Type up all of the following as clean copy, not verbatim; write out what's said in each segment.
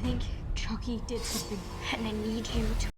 think Chucky did something, and I need you to.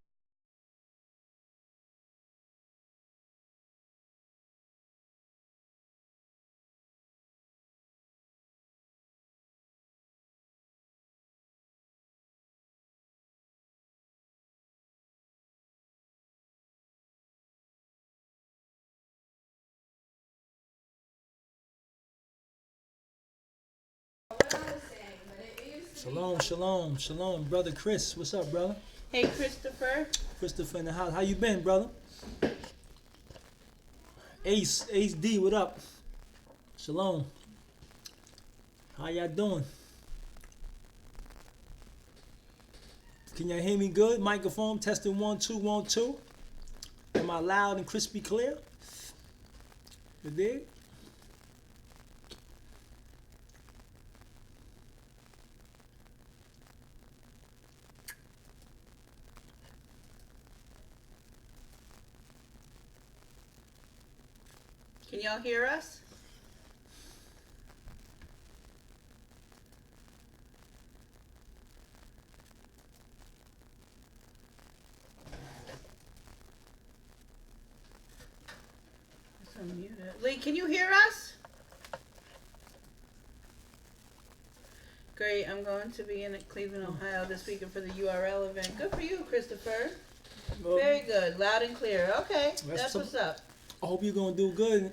Shalom, shalom, shalom, brother Chris. What's up, brother? Hey, Christopher. Christopher in the house. How you been, brother? Ace D, what up? Shalom. How y'all doing? Can y'all hear me good? Microphone testing 1 2 1 2. Am I loud and crispy clear? You dig? Can y'all hear us? Let's unmute it. Lee, can you hear us? Great, I'm going to be in Cleveland, Ohio this weekend for the URL event. Good for you, Christopher. Well, Very good, loud and clear. Okay, That's that's some- what's up. I hope you're gonna do good,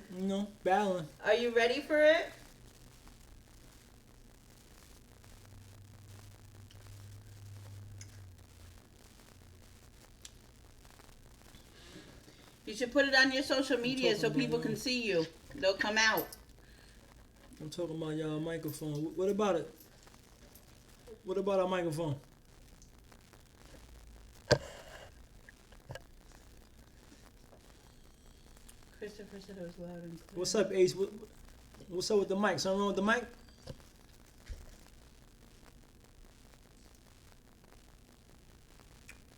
battling. Are you ready for it? You should put it on your social media so people can see you. They'll come out. I'm talking about y'all microphone. What about it? What about our microphone? Christopher said it was loud and clear. What's up, Ace? What's up with the mic? Something wrong with the mic?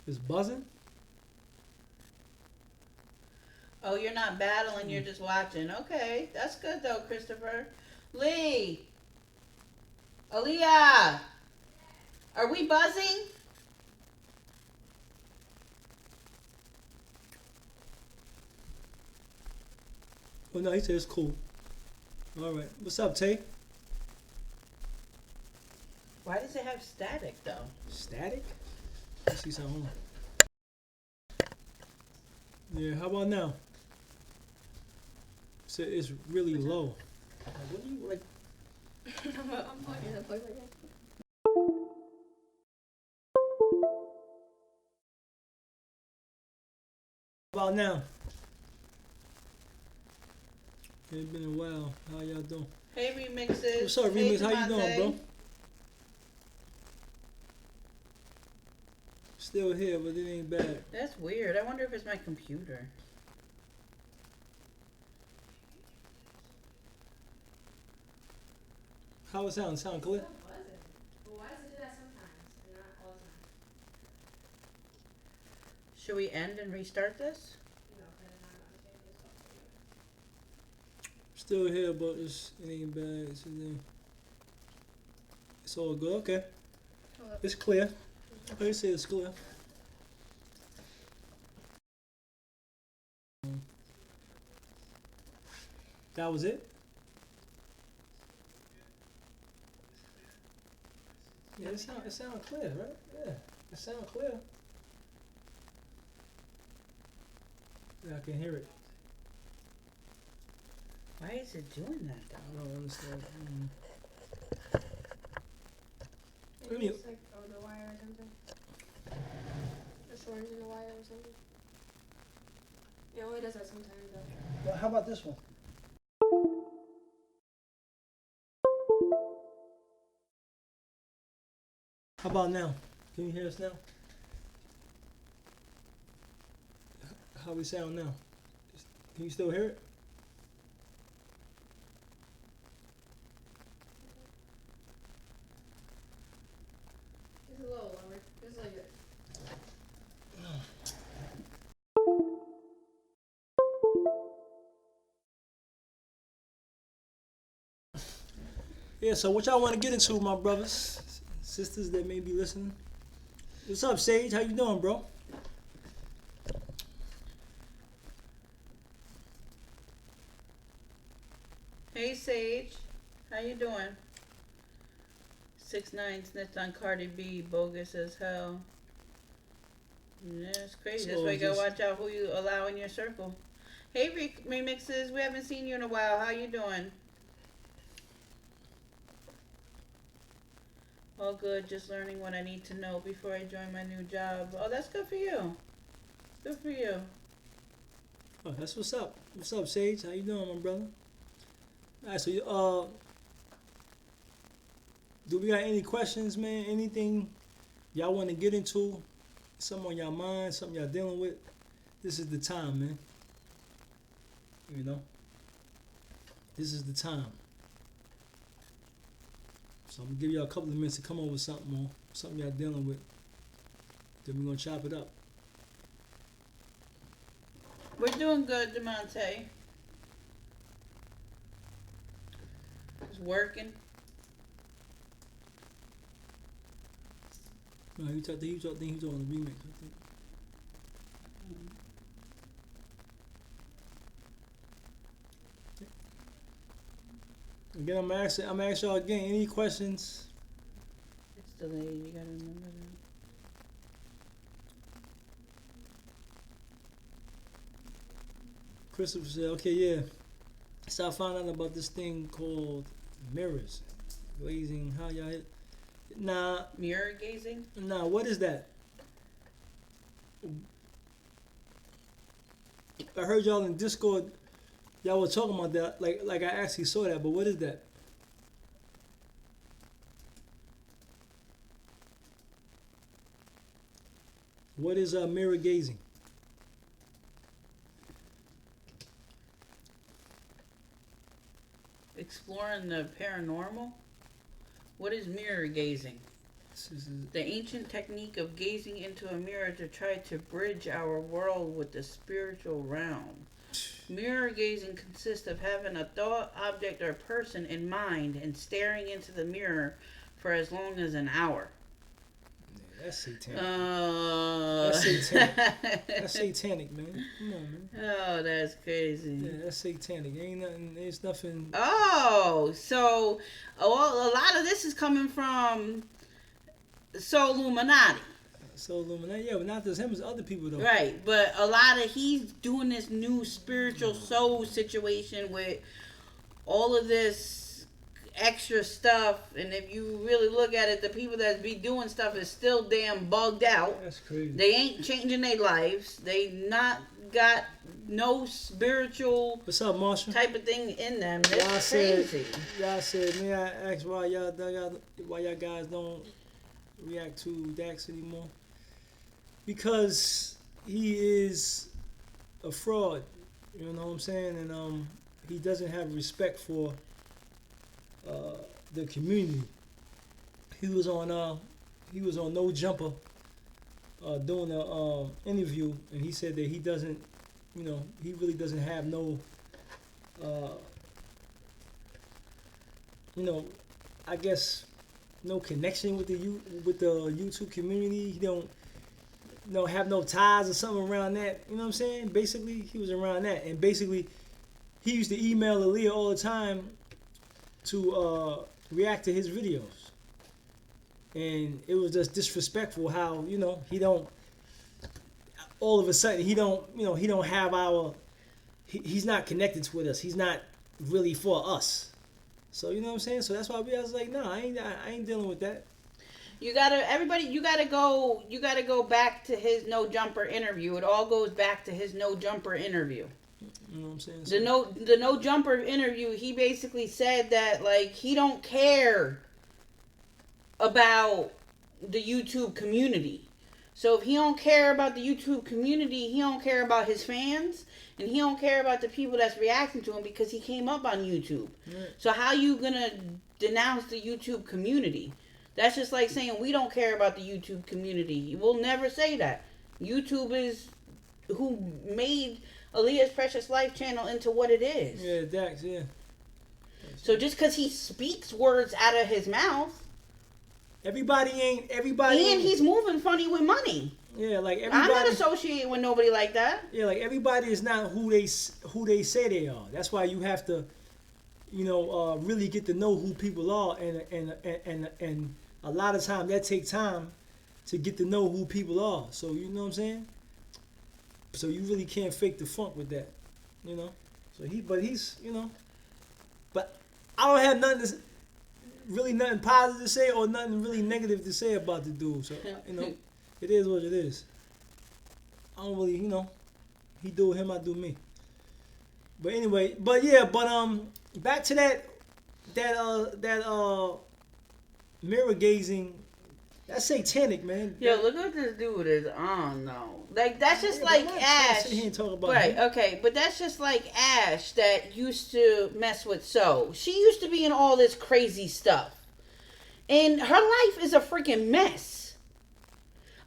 It's buzzing? Oh, you're not battling, you're just watching. Okay, that's good though, Christopher. Lee! Aaliyah! Are we buzzing? Oh no, he said it's cool. Alright. What's up, Tay? Why does it have static though? Static? Let's see something. Yeah, how about now? It's really low. What do you like? I'm plugging the plug again. How about now? It's been a while. How y'all doing? Hey, Remixes. What's up, Hey, Remix? How you doing, Devontae. bro? Still here, but it ain't bad. That's weird. I wonder if it's my computer. How it sound? Sound clear? Well, why does it do that sometimes and not all the time? Should we end and restart this? No, because I'm not understanding this stuff for you. Still here, but it ain't bad. It's all good. Okay. It's clear. I say it's clear. That was it? Yeah, it sound clear, right? Yeah, it sound clear. Yeah, I can hear it. Why is it doing that I though? don't understand. Maybe it's like the wire or something. The shortens in the wire or something. It only does that sometimes though. Well, how about this one? How about now? Can you hear us now? How we sound now? Can you still hear it? It's a little lower. It's like it. Yeah, so what y'all want to get into, my brothers? sisters that may be listening. What's up, Sage? How you doing, bro? Hey Sage, how you doing? 6ix9ine snitched on Cardi B, bogus as hell. Yeah, it's crazy. That's why you gotta watch out who you allow in your circle. Hey remixes, we haven't seen you in a while. How you doing? All good, just learning what I need to know before I join my new job. Oh, that's good for you. Good for you. Oh, that's what's up. What's up, Sage? How you doing, my brother? Alright, so do we got any questions, man? Anything y'all want to get into? Something on y'all mind? Something y'all dealing with? This is the time, man. You know? This is the time. So I'm gonna give y'all a couple of minutes to come up with something more, something y'all dealing with. Then we're gonna chop it up. We're doing good, DeMonte. Just working. No, he was on the remix, I think. Again, I'm gonna ask y'all again. Any questions? It's delayed. You gotta remember that. Christopher said, "Okay, yeah." So I found out about this thing called mirrors, glazing. How y'all hit? Nah, Mirror gazing? nah. What is that? I heard y'all in Discord. Y'all were talking about that. Like I actually saw that. But what is that? What is mirror gazing? Exploring the paranormal? What is mirror gazing? The ancient technique of gazing into a mirror to try to bridge our world with the spiritual realm. Mirror gazing consists of having a thought, object, or person in mind and staring into the mirror for as long as an hour. Yeah, that's satanic. That's satanic. That's satanic, man. Come on, man. Oh, that's crazy. Yeah, that's satanic. Ain't nothing. There's nothing. Oh, so a lot of this is coming from Soul Illuminati. So Illuminati, yeah, but not just him, it's other people though. Right, but a lot of he's doing this new spiritual soul situation with all of this extra stuff, and if you really look at it, the people that be doing stuff is still damn bugged out. That's crazy. They ain't changing their lives. They not got no spiritual What's up, Marshall? type of thing in them. That's crazy. Y'all said, may I ask why y'all guys don't react to Dax anymore? Because he is a fraud, you know what I'm saying, and he doesn't have respect for the community. He was on No Jumper doing an interview, and he said that he doesn't, he really doesn't have no, I guess no connection with the YouTube community. He don't have no ties or something around that. You know what I'm saying? Basically, he was around that, and basically, he used to email Aaliyah all the time to react to his videos, and it was just disrespectful how he don't. All of a sudden, he don't have our. He's not connected with us. He's not really for us. So you know what I'm saying? So that's why I was like, no, I ain't dealing with that. You gotta go back to his No Jumper interview. It all goes back to his No Jumper interview. You know what I'm saying? The No Jumper interview, he basically said that like he don't care about the YouTube community. So if he don't care about the YouTube community, he don't care about his fans, and he don't care about the people that's reacting to him because he came up on YouTube. Right. So how you gonna denounce the YouTube community? That's just like saying we don't care about the YouTube community. We'll never say that. YouTube is who made Aaliyah's Precious Life channel into what it is. Yeah, Dax, yeah. So just because he speaks words out of his mouth, Everybody ain't everybody. And he's moving funny with money. Yeah, like I'm everybody. not associated with nobody like that. Yeah, like everybody is not who they say they are. That's why you have to, really get to know who people are, and a lot of time that take time to get to know who people are. So you know what I'm saying. So you really can't fake the funk with that, So he's but I don't have nothing positive to say or nothing really negative to say about the dude. So it is what it is. I don't really, he do him, I do me. But anyway, back to that mirror gazing. That's satanic, man. Yo, look what this dude is on though. Like that's just like Ash. Sit here and talk about right? him. Okay, but that's just like Ash that used to mess with So. She used to be in all this crazy stuff, and her life is a freaking mess.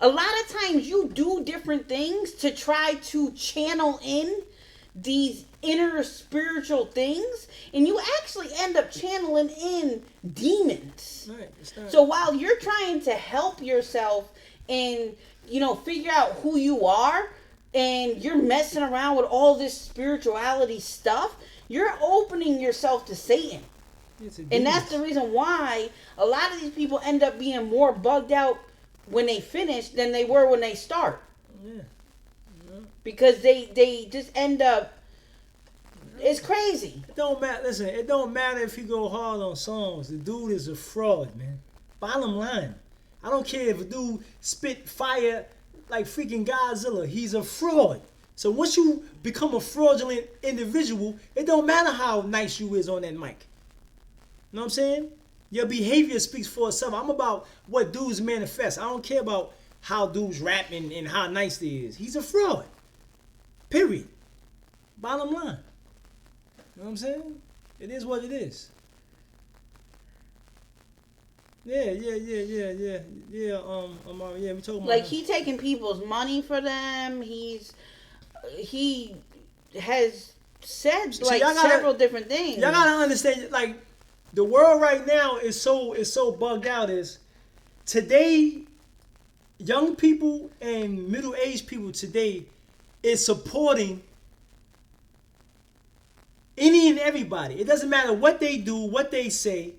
A lot of times you do different things to try to channel in these inner spiritual things, and you actually end up channeling in demons. Right. So while you're trying to help yourself and, figure out who you are, and you're messing around with all this spirituality stuff, you're opening yourself to Satan. And that's the reason why a lot of these people end up being more bugged out when they finish than they were when they start. Yeah. Because they just end up, it's crazy. It don't matter. Listen, it don't matter if you go hard on songs. The dude is a fraud, man. Bottom line. I don't care if a dude spit fire like freaking Godzilla. He's a fraud. So once you become a fraudulent individual, it don't matter how nice you is on that mic. You know what I'm saying? Your behavior speaks for itself. I'm about what dudes manifest. I don't care about how dudes rapping and how nice they is. He's a fraud. Period. Bottom line. You know what I'm saying? It is what it is. Yeah. We talking about Like he taking people's money for them. He has said several different things. Y'all gotta understand, like the world right now is so bugged out. Is today, young people and middle-aged people today is supporting any and everybody. It doesn't matter what they do, what they say.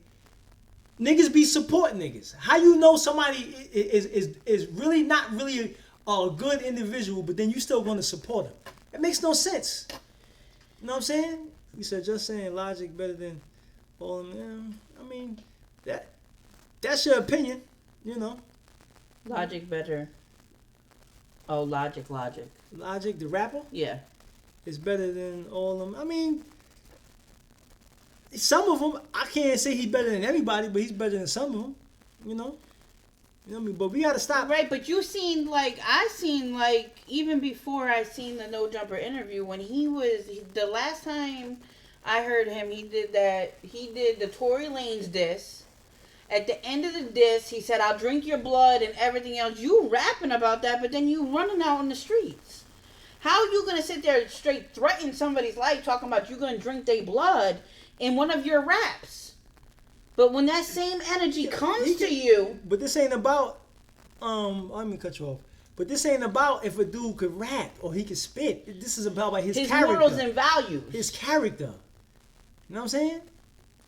Niggas be supporting niggas. How you know somebody is really not really a good individual, but then you still going to support him? It makes no sense. You know what I'm saying? You said just saying logic better than all of them. I mean, that's your opinion, Logic better. Oh, Logic. Logic, the rapper? Yeah. Is better than all of them. I mean, some of them, I can't say he's better than everybody, but he's better than some of them, You know what I mean? But we got to stop. Right, but I seen even before I seen the No Jumper interview, when the last time I heard him, he did the Tory Lanez diss. At the end of the diss, he said, I'll drink your blood and everything else. You rapping about that, but then you running out in the streets. How are you going to sit there straight threaten somebody's life talking about you going to drink their blood in one of your raps? But when that same energy comes to you... But this ain't about... let me cut you off. But this ain't about if a dude could rap or he could spit. This is about his character. His morals and values. His character. You know what I'm saying?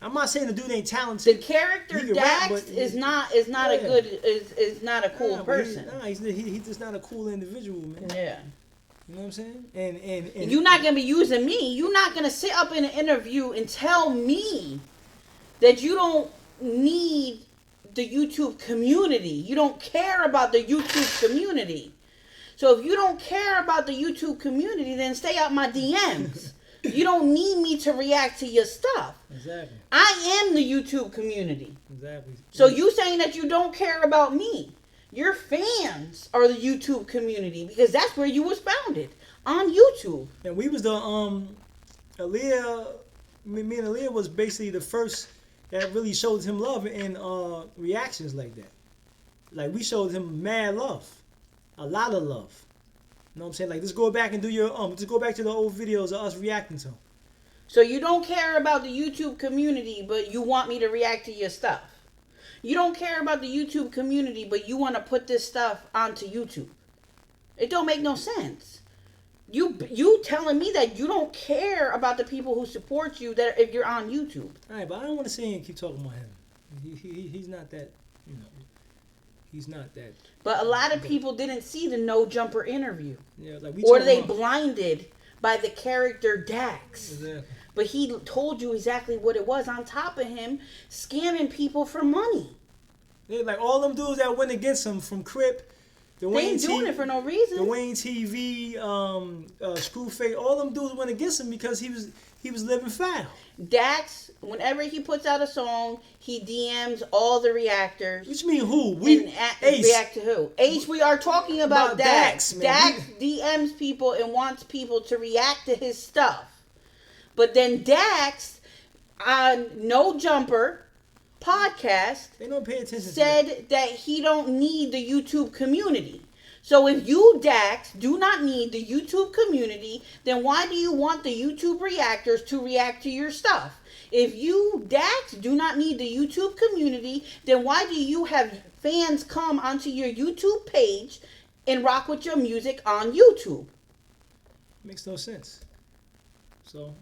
I'm not saying the dude ain't talented. The character Dax is not a cool person. He's just not a cool individual, man. Yeah. You know what I'm saying? And you're not gonna be using me. You're not gonna sit up in an interview and tell me that you don't need the YouTube community. You don't care about the YouTube community. So if you don't care about the YouTube community, then stay out my DMs. You don't need me to react to your stuff. Exactly. I am the YouTube community. Exactly. So you saying that you don't care about me. Your fans are the YouTube community because that's where you was founded, on YouTube. And we was the Aaliyah, me and Aaliyah was basically the first that really showed him love in reactions like that. Like we showed him mad love. A lot of love. You know what I'm saying? Like, just go back and do your just go back to the old videos of us reacting to him. So you don't care about the YouTube community, but you want me to react to your stuff. You don't care about the YouTube community, but you want to put this stuff onto YouTube. It don't make no sense. You telling me that you don't care about the people who support you that if you're on YouTube. All right, but I don't want to sit here and keep talking about him. He's not that, he's not that. But a lot of people didn't see the No Jumper interview. Yeah, like or they blinded by the character Dax. Exactly. But he told you exactly what it was. On top of him, scamming people for money. Yeah, like all them dudes that went against him from Crip. They ain't doing it for no reason. The Wayne TV, Screwface, all them dudes went against him because he was living foul. Dax, whenever he puts out a song, he DMs all the reactors. What you mean who? Ace. React to who? Ace, we are talking about Dax. Man. Dax DMs people and wants people to react to his stuff. But then Dax, on No Jumper podcast, they don't pay attention said that he don't need the YouTube community. So if you, Dax, do not need the YouTube community, then why do you want the YouTube reactors to react to your stuff? If you, Dax, do not need the YouTube community, then why do you have fans come onto your YouTube page and rock with your music on YouTube? Makes no sense. So,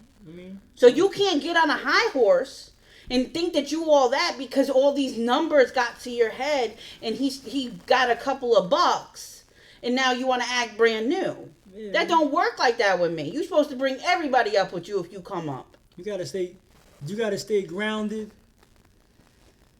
So you can't get on a high horse and think that you all that because all these numbers got to your head and he got a couple of bucks and now you want to act brand new. Yeah. That don't work like that with me. You're supposed to bring everybody up with you if you come up. You gotta stay grounded.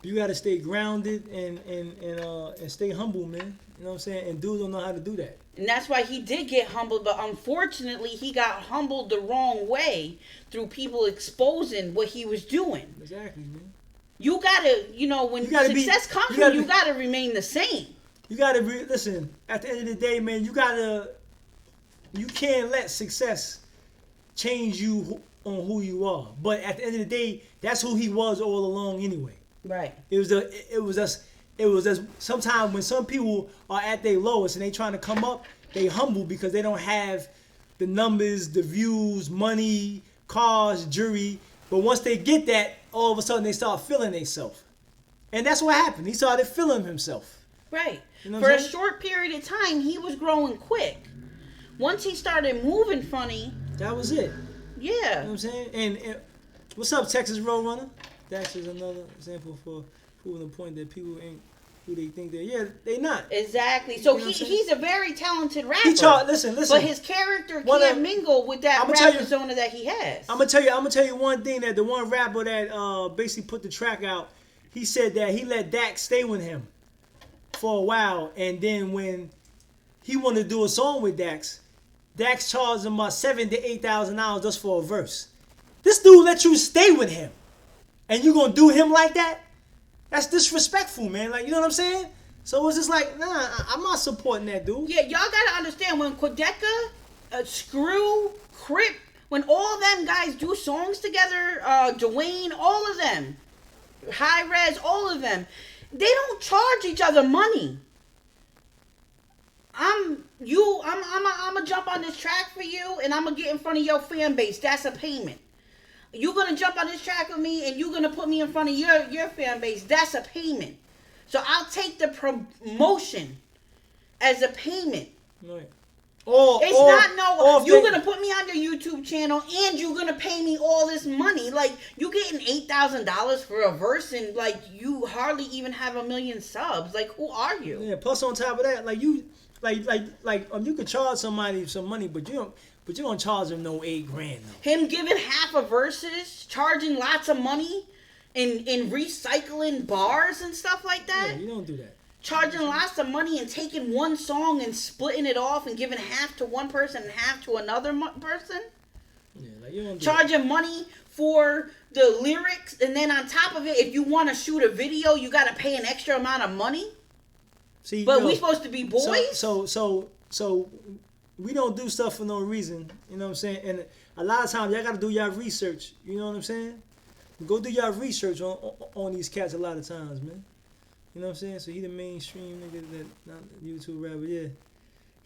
You gotta stay grounded and stay humble, man. You know what I'm saying? And dudes don't know how to do that. And that's why he did get humbled, but unfortunately he got humbled the wrong way through people exposing what he was doing. Exactly, man. You gotta, when success comes from you gotta remain the same. You gotta listen, at the end of the day, man, you can't let success change you on who you are. But at the end of the day, that's who he was all along anyway. Right. It was us. Sometimes when some people are at their lowest and they trying to come up, they humble because they don't have the numbers, the views, money, cars, jewelry. But once they get that, all of a sudden they start feeling themselves. And that's what happened. He started feeling himself. Right. You know For a short period of time, he was growing quick. Once he started moving funny. That was it. Yeah. You know what I'm saying? And what's up, Texas Roadrunner? Dax is another example for proving the point that people ain't who they think they're. Yeah, they not. Exactly. So you know he's a very talented rapper. Listen. But his character can't mingle with that rap persona that he has. I'm gonna tell you one thing, that the one rapper that basically put the track out, he said that he let Dax stay with him for a while, and then when he wanted to do a song with Dax charged him about $7,000 to $8,000 just for a verse. This dude let you stay with him, and you gonna do him like that? That's disrespectful, man. Like, you know what I'm saying? So it's just like, nah, I'm not supporting that dude. Yeah, y'all gotta understand, when Quedeca, Screw, Crip, when all them guys do songs together, Dwayne, all of them, High Res, all of them, they don't charge each other money. I'm gonna jump on this track for you, and I'm gonna get in front of your fan base. That's a payment. You're gonna jump on this track with me, and you're gonna put me in front of your fan base. That's a payment. So I'll take the promotion as a payment. Right. You're gonna put me on your YouTube channel, and you're gonna pay me all this money. Like, you getting $8,000 for a verse, and like you hardly even have 1 million subs. Like, who are you? Yeah. Plus, on top of that, like you could charge somebody some money, but you don't charge them no $8,000 though. Him giving half of verses, charging lots of money, and recycling bars and stuff like that. Yeah, you don't do that. Charging lots of money and taking one song and splitting it off and giving half to one person and half to another person. Yeah, like you don't do charging money for the lyrics, and then on top of it, if you want to shoot a video, you got to pay an extra amount of money. See, but we supposed to be boys. So we don't do stuff for no reason. You know what I'm saying? And a lot of times y'all got to do y'all research. You know what I'm saying? Go do y'all research on these cats a lot of times, man. You know what I'm saying? So he the mainstream nigga, that not YouTube rapper, yeah.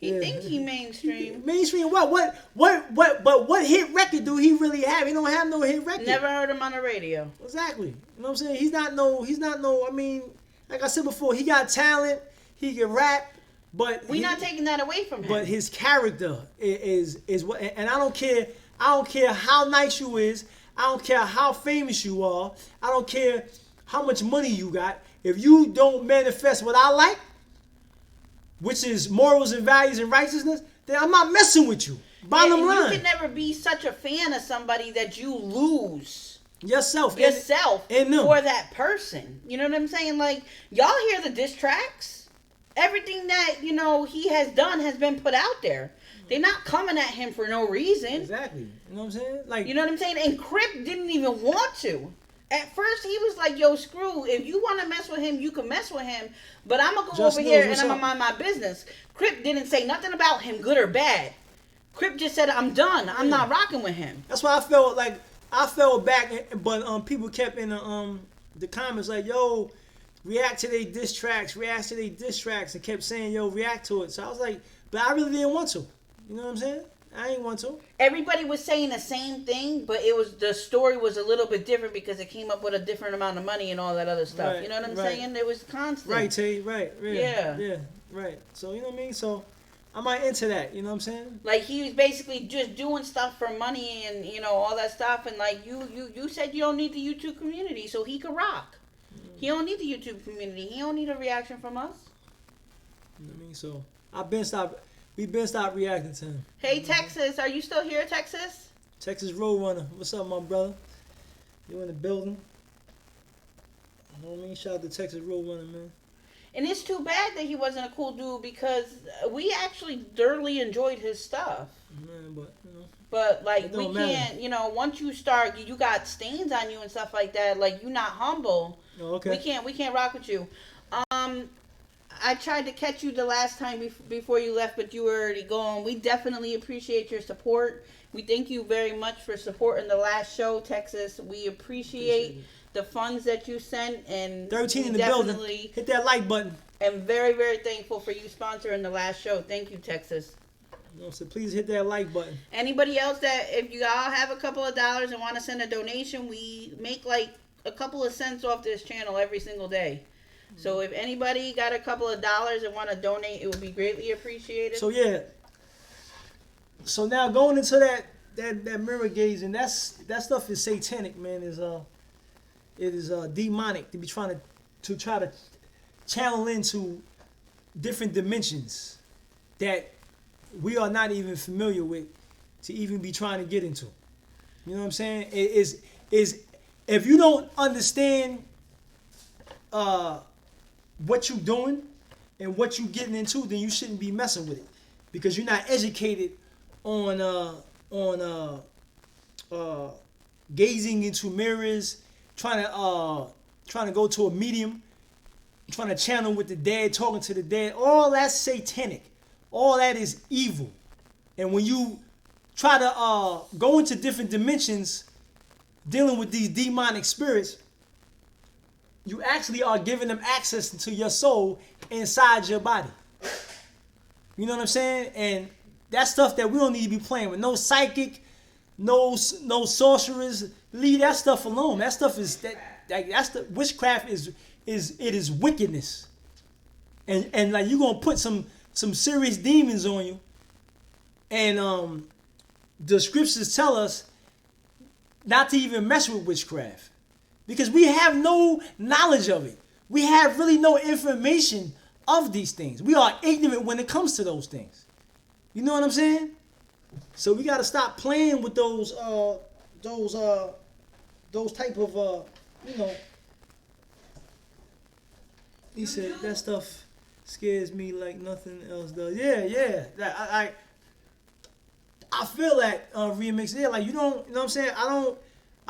He think he mainstream. Mainstream what? But what hit record do he really have? He don't have no hit record. Never heard him on the radio. Exactly. You know what I'm saying? He's not no, I mean, like I said before, he got talent. He can rap, but We're not taking that away from him. But his character is what, and I don't care. I don't care how nice you is. I don't care how famous you are. I don't care how much money you got. If you don't manifest what I like, which is morals and values and righteousness, then I'm not messing with you. Bottom line. You can never be such a fan of somebody that you lose yourself and for that person. You know what I'm saying? Like, y'all hear the diss tracks? Everything that, he has done has been put out there. They're not coming at him for no reason. Exactly. You know what I'm saying? Like, you know what I'm saying? And Crip didn't even want to. At first, he was like, yo, screw, if you want to mess with him, you can mess with him. But I'm going to go over here and I'm going to mind my business. Crip didn't say nothing about him, good or bad. Crip just said, I'm done. I'm not rocking with him. That's why I felt back, but people kept in the comments like, yo, react to their diss tracks, and kept saying, yo, react to it. So I was like, but I really didn't want to. You know what I'm saying? I ain't want to. Everybody was saying the same thing, but the story was a little bit different because it came up with a different amount of money and all that other stuff. Right, you know what I'm saying? It was constant. Right, Tay. Right. Yeah. Right. So you know what I mean? So I'm not into that. You know what I'm saying? Like, he was basically just doing stuff for money and all that stuff. And like you said, you don't need the YouTube community, so he could rock. He don't need the YouTube community. He don't need a reaction from us. You know what I mean? So we've been stopped reacting to him. Hey, Texas, are you still here, Texas? Texas Roadrunner, what's up, my brother? You in the building? You know what I mean? Shout out to Texas Roadrunner, man. And it's too bad that he wasn't a cool dude because we actually thoroughly enjoyed his stuff. Man, but like, we can't, once you start, you got stains on you and stuff like that. Like, you're not humble. Oh, okay. We can't rock with you. I tried to catch you the last time before you left, but you were already gone. We definitely appreciate your support. We thank you very much for supporting the last show, Texas. We appreciate the funds that you sent, and 13 in the building. Hit that like button. I'm very, very thankful for you sponsoring the last show. Thank you, Texas. So please hit that like button. Anybody else that, if you all have a couple of dollars and want to send a donation, we make like a couple of cents off this channel every single day. So if anybody got a couple of dollars and want to donate, it would be greatly appreciated. So yeah. So now going into that mirror gazing, that stuff is satanic, man. It is demonic to be trying to channel into different dimensions that we are not even familiar with to even be trying to get into. You know what I'm saying? It is if you don't understand what you're doing and what you're getting into, then you shouldn't be messing with it because you're not educated on gazing into mirrors, trying to go to a medium, trying to channel with the dead, talking to the dead. All that's satanic. All that is evil. And when you try to go into different dimensions, dealing with these demonic spirits, you actually are giving them access to your soul inside your body. You know what I'm saying? And that's stuff that we don't need to be playing with. No psychic, no sorcerers. Leave that stuff alone. That stuff is that's the witchcraft is wickedness. And like, you're gonna put some serious demons on you. And the scriptures tell us not to even mess with witchcraft. Because we have no knowledge of it. We have really no information of these things. We are ignorant when it comes to those things. You know what I'm saying? So we got to stop playing with those type of He said that stuff scares me like nothing else does. Yeah. I feel that remix. Yeah, like, you know what I'm saying? I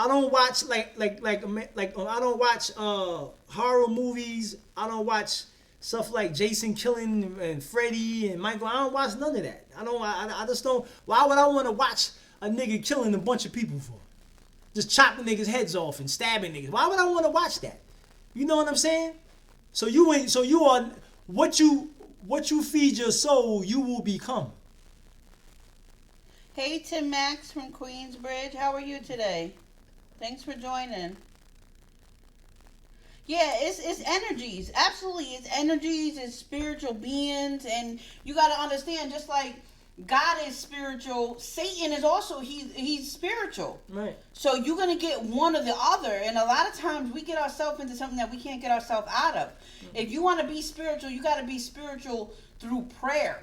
don't watch I don't watch horror movies. I don't watch stuff like Jason killing and Freddy and Michael. I don't watch none of that. I just don't. Why would I want to watch a nigga killing a bunch of people for? Just chopping niggas' heads off and stabbing niggas. Why would I want to watch that? You know what I'm saying? So you are what you feed your soul, you will become. Hey, Tim Max from Queensbridge. How are you today? Thanks for joining. Yeah, it's energies. Absolutely, it's energies. It's spiritual beings, and you got to understand. Just like God is spiritual, Satan is also he's spiritual. Right. So you're gonna get one or the other, and a lot of times we get ourselves into something that we can't get ourselves out of. If you want to be spiritual, you got to be spiritual through prayer.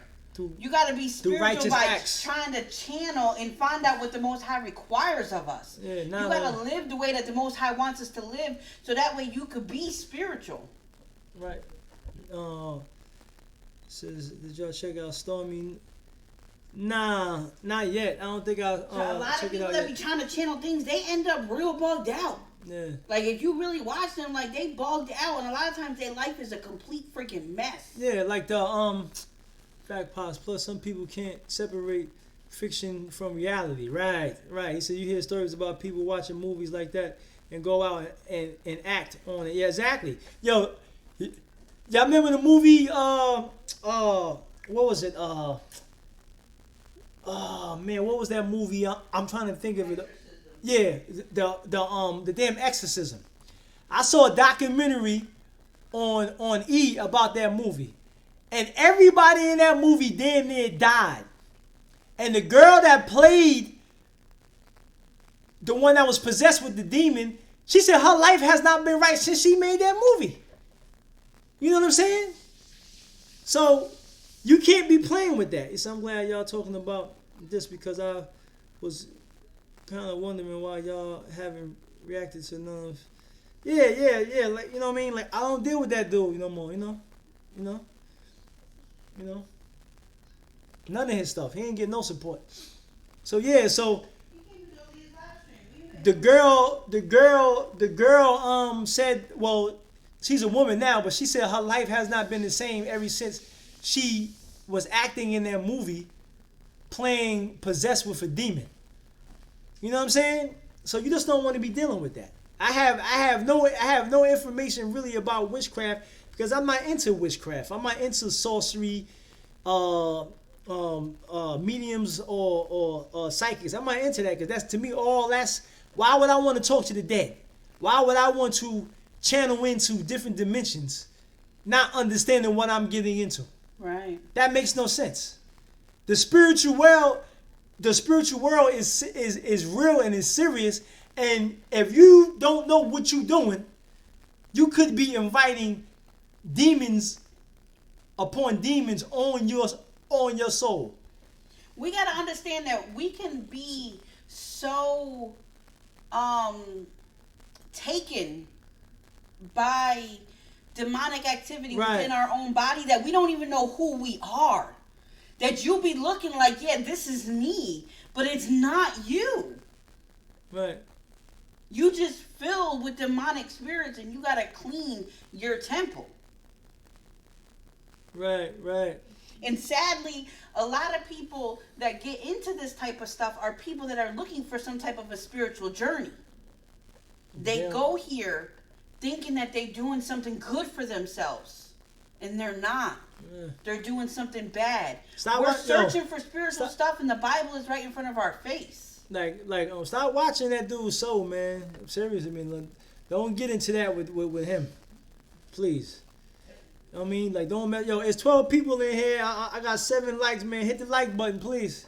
You got to be spiritual by acts. trying to channel and find out what the Most High requires of us. Yeah, you got to live the way that the Most High wants us to live, so that way you could be spiritual. Right. Says, did y'all check out Stormy? Nah, not yet. I don't think I. So a lot check of people that be trying to channel things, they end up real bugged out. Yeah. Like if you really watch them, like they bugged out, and a lot of times their life is a complete freaking mess. Yeah, like the Fact Pops. Plus, some people can't separate fiction from reality. Right. He said you hear stories about people watching movies like that and go out and act on it. Yeah, exactly. Yo, y'all remember the movie? What was it? Oh man, what was that movie? I'm trying to think of it. Yeah, the damn Exorcism. I saw a documentary on E about that movie, and everybody in that movie damn near died. And the girl that played the one that was possessed with the demon, she said her life has not been right since she made that movie. You know what I'm saying? So you can't be playing with that. So I'm glad y'all talking about this, because I was kind of wondering why y'all haven't reacted to none of. Yeah. Like, you know what I mean? Like, I don't deal with that dude no more. You know. None of his stuff. He ain't get no support. So yeah. So the girl said, well, she's a woman now, but she said her life has not been the same ever since she was acting in that movie, playing possessed with a demon. You know what I'm saying? So you just don't want to be dealing with that. I have no information really about witchcraft, because I'm not into witchcraft. I'm not into sorcery, mediums or psychics. I'm not into that, because that's, to me, all that's. Why would I want to talk to the dead? Why would I want to channel into different dimensions, not understanding what I'm getting into? Right. That makes no sense. The spiritual world is real and is serious. And if you don't know what you're doing, you could be inviting demons upon demons on your soul. We gotta understand that we can be so taken by demonic activity within our own body that we don't even know who we are. That you'll be looking like, yeah, this is me, but it's not you. Right. You just filled with demonic spirits, and you gotta clean your temple. Right. And sadly, a lot of people that get into this type of stuff are people that are looking for some type of a spiritual journey. They go here thinking that they're doing something good for themselves, and they're not. Yeah. They're doing something bad. We're searching for spiritual stuff, and the Bible is right in front of our face. Stop watching that dude's soul, man. I'm serious. I mean, don't get into that with him, please. You know what I mean? Like, don't it's 12 people in here. I got 7 likes, man. Hit the like button, please.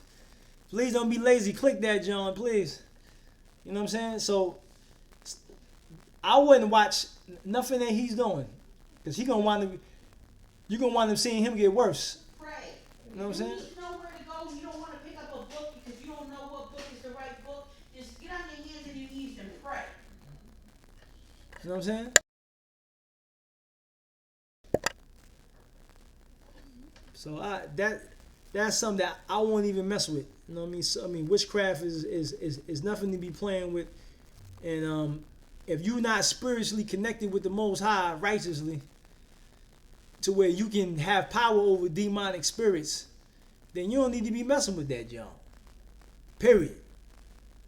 Please don't be lazy. Click that, John, please. You know what I'm saying? So I wouldn't watch nothing that he's doing, because you're gonna wind up seeing him get worse. Pray. You know what I'm saying? You need to know where to go. You don't want to pick up a book because you don't know what book is the right book. Just get on your hands and your knees and pray. You know what I'm saying? So that's something that I won't even mess with. You know what I mean? So, I mean, witchcraft is nothing to be playing with. And if you're not spiritually connected with the Most High righteously, to where you can have power over demonic spirits, then you don't need to be messing with that, John. Period.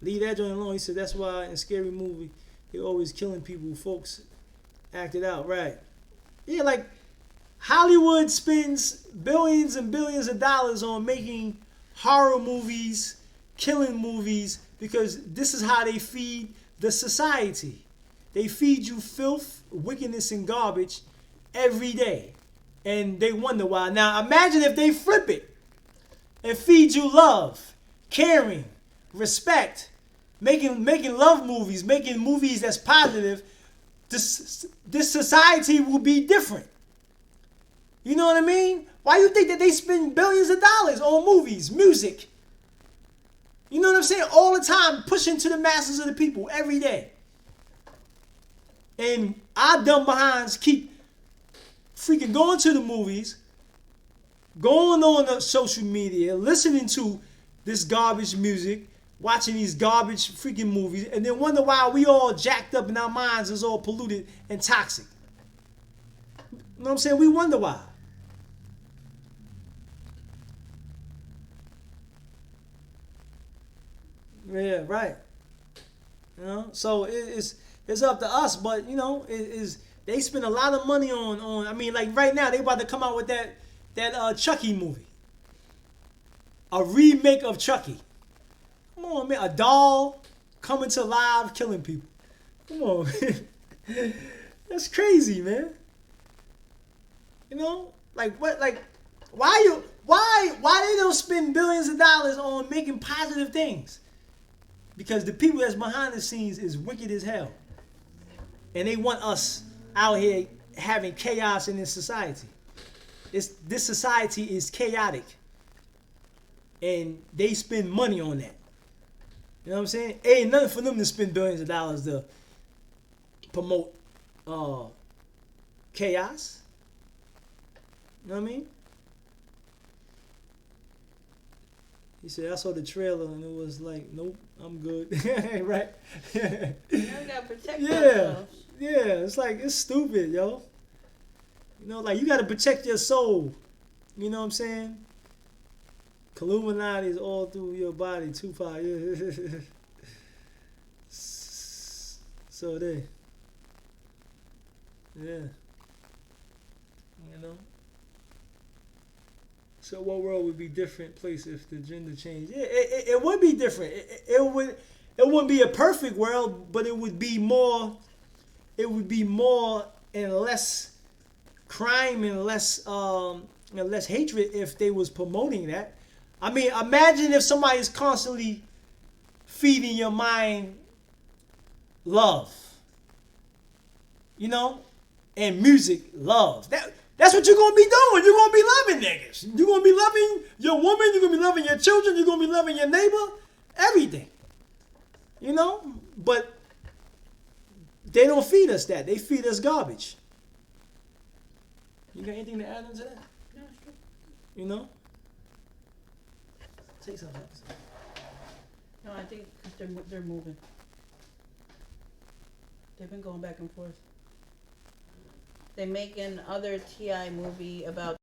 Leave that joint alone. He said that's why in Scary Movie they're always killing people. Folks acted out, right? Yeah, like Hollywood spends billions and billions of dollars on making horror movies, killing movies, because this is how they feed the society. They feed you filth, wickedness, and garbage every day. And they wonder why. Now imagine if they flip it and feed you love, caring, respect, making love movies, making movies that's positive. This society will be different. You know what I mean? Why you think that they spend billions of dollars on movies, music? You know what I'm saying? All the time, pushing to the masses of the people every day. And our dumb behinds keep freaking going to the movies, going on the social media, listening to this garbage music, watching these garbage freaking movies, and then wonder why we all jacked up and our minds is all polluted and toxic. You know what I'm saying? We wonder why. Yeah, right. You know, so it's up to us, but you know, they spend a lot of money on. I mean, like right now they about to come out with that Chucky movie, a remake of Chucky. Come on, man, a doll coming to life, killing people. Come on, that's crazy, man. You know, like what, like why they don't spend billions of dollars on making positive things? Because the people that's behind the scenes is wicked as hell. And they want us out here having chaos in this society. This society is chaotic. And they spend money on that. You know what I'm saying? Ain't nothing for them to spend billions of dollars to promote chaos. You know what I mean? He said, I saw the trailer and it was like, nope, I'm good. Right? We gotta protect ourselves. Yeah, it's like, it's stupid, yo. You know, like, you gotta protect your soul. You know what I'm saying? Illuminati is all through your body, Tupac. Yeah. So they. Yeah. You know? So what world would be different place if the gender changed? Yeah, it would be different. It wouldn't be a perfect world, but it would be more and less crime and less hatred if they was promoting that. I mean, imagine if somebody is constantly feeding your mind love. You know? And music, love. That's what you're going to be doing. You're going to be loving niggas. You're going to be loving your woman. You're going to be loving your children. You're going to be loving your neighbor. Everything. You know? But they don't feed us that. They feed us garbage. You got anything to add on to that? No, sure. You know? Say something. No, I think they're moving. They've been going back and forth. They make another T.I. movie about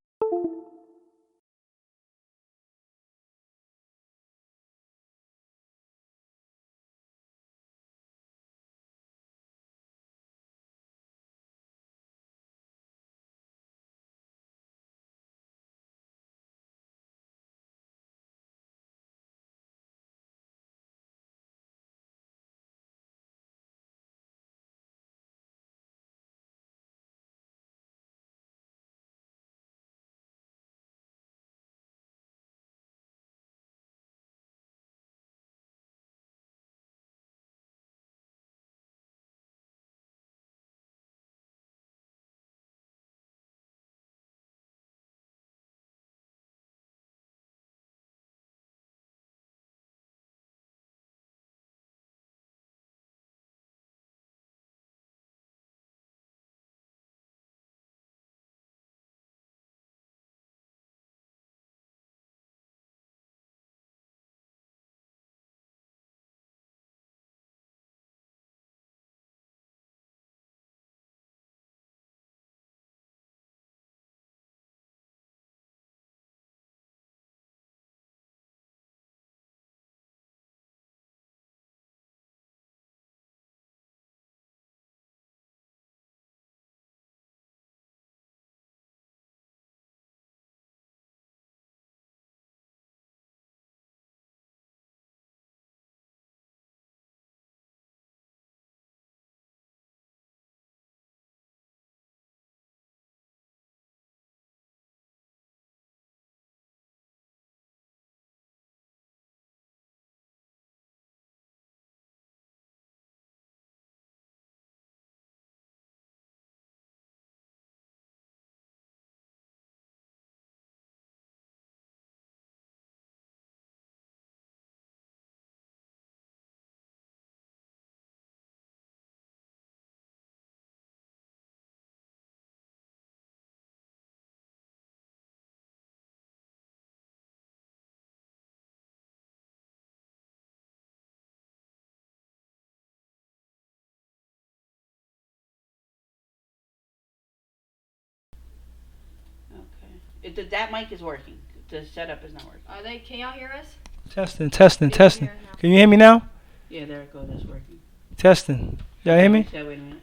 That mic is working. The setup is not working. Are they? Can y'all hear us? Testing. We can hear now. Can you hear me now? Yeah, there it goes. It's working. Testing. Y'all hear me? Yeah, wait a minute.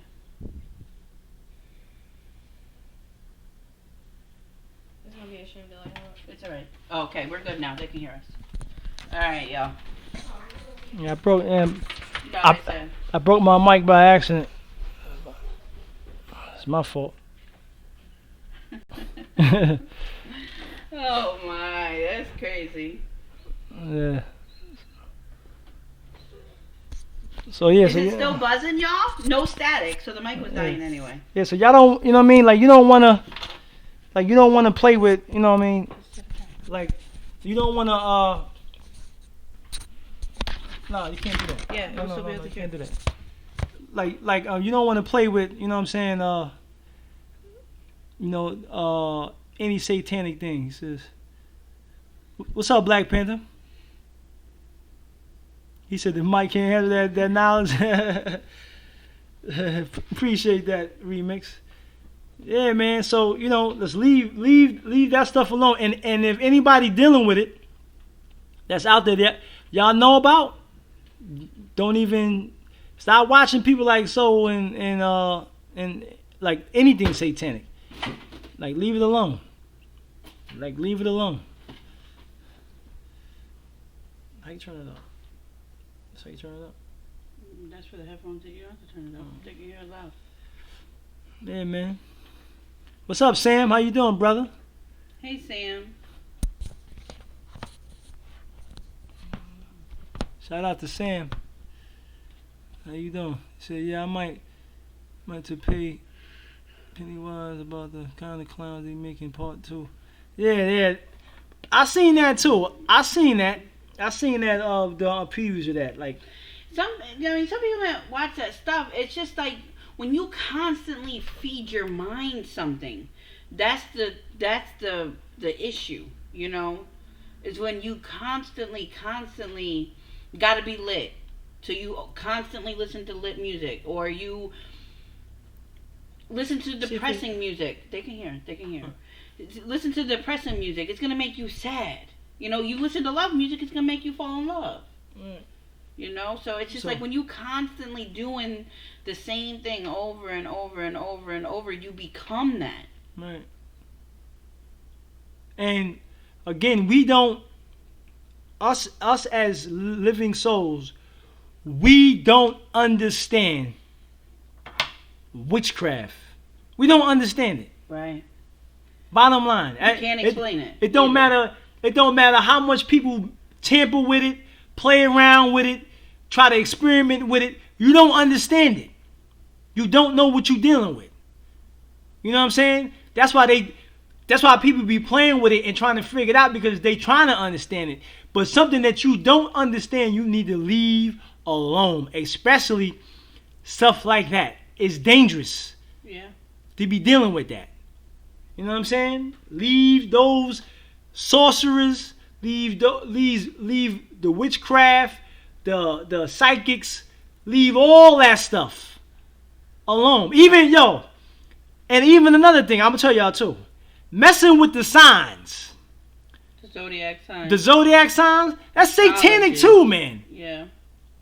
It's gonna be a shame delay. It's alright. Oh, okay, we're good now. They can hear us. Alright, y'all. Yeah, I broke. No, I broke my mic by accident. It's my fault. Oh my, that's crazy. Yeah. So yeah. Is it still buzzing, y'all? No static, so the mic was dying anyway. Yeah. So y'all don't. You know what I mean? Like you don't wanna. Like you don't wanna play with. You know what I mean? Like you don't wanna. No, you can't do that. Yeah, No, you can't do that. Like you don't want to play with, you know what I'm saying, any satanic things. What's up, Black Panther? He said the mic can't handle that knowledge. Appreciate that remix. Yeah, man. So, let's leave that stuff alone. And if anybody dealing with it that's out there that y'all know about, don't even stop watching people like Soul and like anything satanic. Like leave it alone. Leave it alone. How you turn it up? That's how you turn it up. That's for the headphones that you don't have to turn it up. They can hear it loud. Yeah, man. What's up, Sam? How you doing, brother? Hey, Sam. Shout out to Sam. How you doing? He said, yeah, I might to pay Pennywise about the kind of clowns they making part 2. Yeah. I seen that too. I seen that of the previews of that. Like some people that watch that stuff, it's just like when you constantly feed your mind something, that's the issue, is when you constantly gotta be lit. So you constantly listen to lit music, or you listen to depressing music. They can hear. Listen to depressing music. It's gonna make you sad. You listen to love music, it's gonna make you fall in love. Right. So it's just like when you constantly doing the same thing over and over and over and over, you become that. Right. And again, we don't. Us as living souls, we don't understand witchcraft. We don't understand it. Right. Bottom line, you can't explain it. It don't matter. It don't matter how much people tamper with it, play around with it, try to experiment with it. You don't understand it. You don't know what you're dealing with. You know what I'm saying? That's why people be playing with it and trying to figure it out, because they trying to understand it. But something that you don't understand, you need to leave alone. Especially stuff like that. It's dangerous. Yeah. To be dealing with that. You know what I'm saying? Leave those sorcerers, leave the witchcraft, the psychics, leave all that stuff alone. Even another thing, I'm gonna tell y'all too. Messing with the signs. The zodiac signs, that's satanic too, man. Yeah.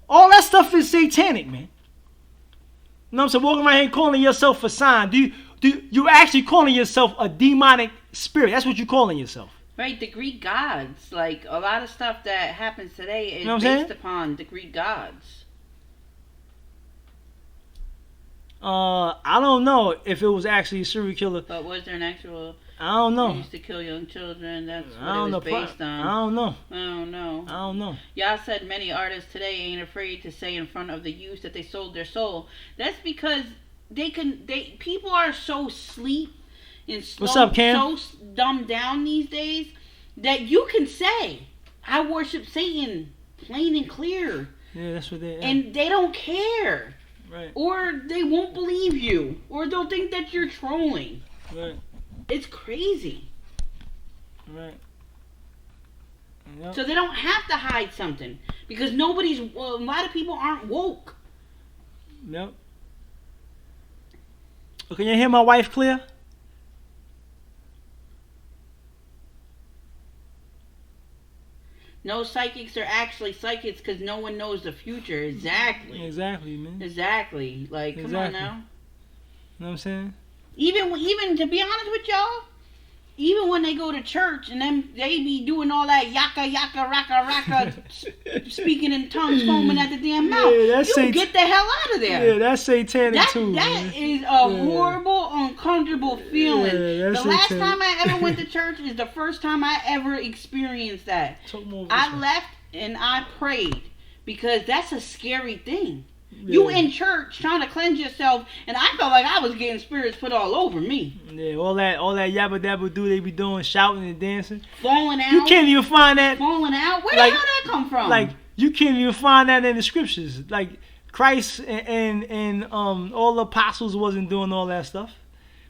All that stuff is satanic, man. You know what I'm saying? Walking around here calling yourself a sign. You actually calling yourself a demonic spirit. That's what you're calling yourself. Right, the Greek gods. Like, a lot of stuff that happens today is based upon the Greek gods. I don't know if it was actually a serial killer. But was there an actual... I don't know. They used to kill young children. That's what it was based on. I don't know. I don't know. Y'all said many artists today ain't afraid to say in front of the youth that they sold their soul. That's because people are so sleep and slow, what's up, Cam? so dumbed down these days that you can say, I worship Satan, plain and clear. Yeah, that's what they... And they don't care. Right. Or they won't believe you. Or they'll think that you're trolling. Right. It's crazy. Right. Yep. So they don't have to hide something. Because a lot of people aren't woke. Yep. Oh, can you hear my wife clear? No psychics are actually psychics because no one knows the future. Exactly. Exactly, man. Exactly. Like, come on Exactly. now. You know what I'm saying? Even to be honest with y'all, even when they go to church and then they be doing all that yaka yaka raka raka, speaking in tongues, foaming at the damn mouth, you get the hell out of there. Yeah, that's satanic too. That Man. is a horrible, uncomfortable feeling. Yeah, the last time I ever went to church is the first time I ever experienced that. I left and I prayed because that's a scary thing. Yeah. You in church trying to cleanse yourself, and I felt like I was getting spirits put all over me. Yeah, all that yabba dabba do they be doing, shouting and dancing, falling out. You can't even find that. Falling out. Where the hell that come from? Like you can't even find that in the scriptures. Like Christ and all the apostles wasn't doing all that stuff.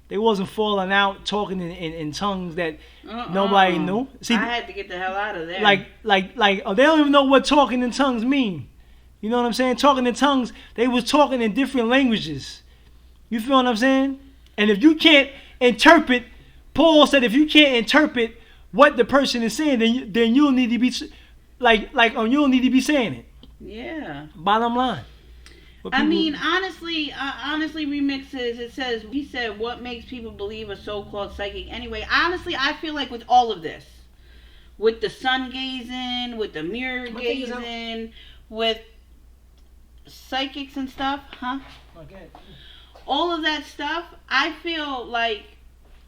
They wasn't falling out, talking in tongues that nobody knew. See, I had to get the hell out of there. They don't even know what talking in tongues mean. You know what I'm saying? Talking in tongues, they was talking in different languages. You feel what I'm saying? And if you can't interpret, Paul said, if you can't interpret what the person is saying, then you'll need to be you'll need to be saying it. Yeah. Bottom line. I mean, honestly, remixes. It says he said, "What makes people believe a so-called psychic?" Anyway, honestly, I feel like with all of this, with the sun gazing, with the mirror gazing, with psychics and stuff, huh? Okay. All of that stuff, I feel like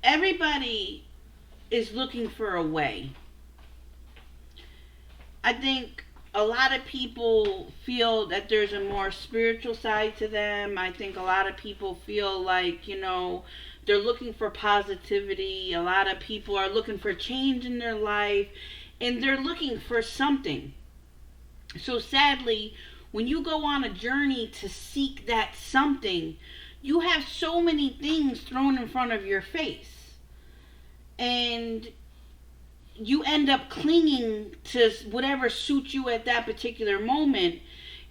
everybody is looking for a way. I think a lot of people feel that there's a more spiritual side to them. I think a lot of people feel like, they're looking for positivity. A lot of people are looking for change in their life, and they're looking for something. So sadly, when you go on a journey to seek that something, you have so many things thrown in front of your face. And you end up clinging to whatever suits you at that particular moment.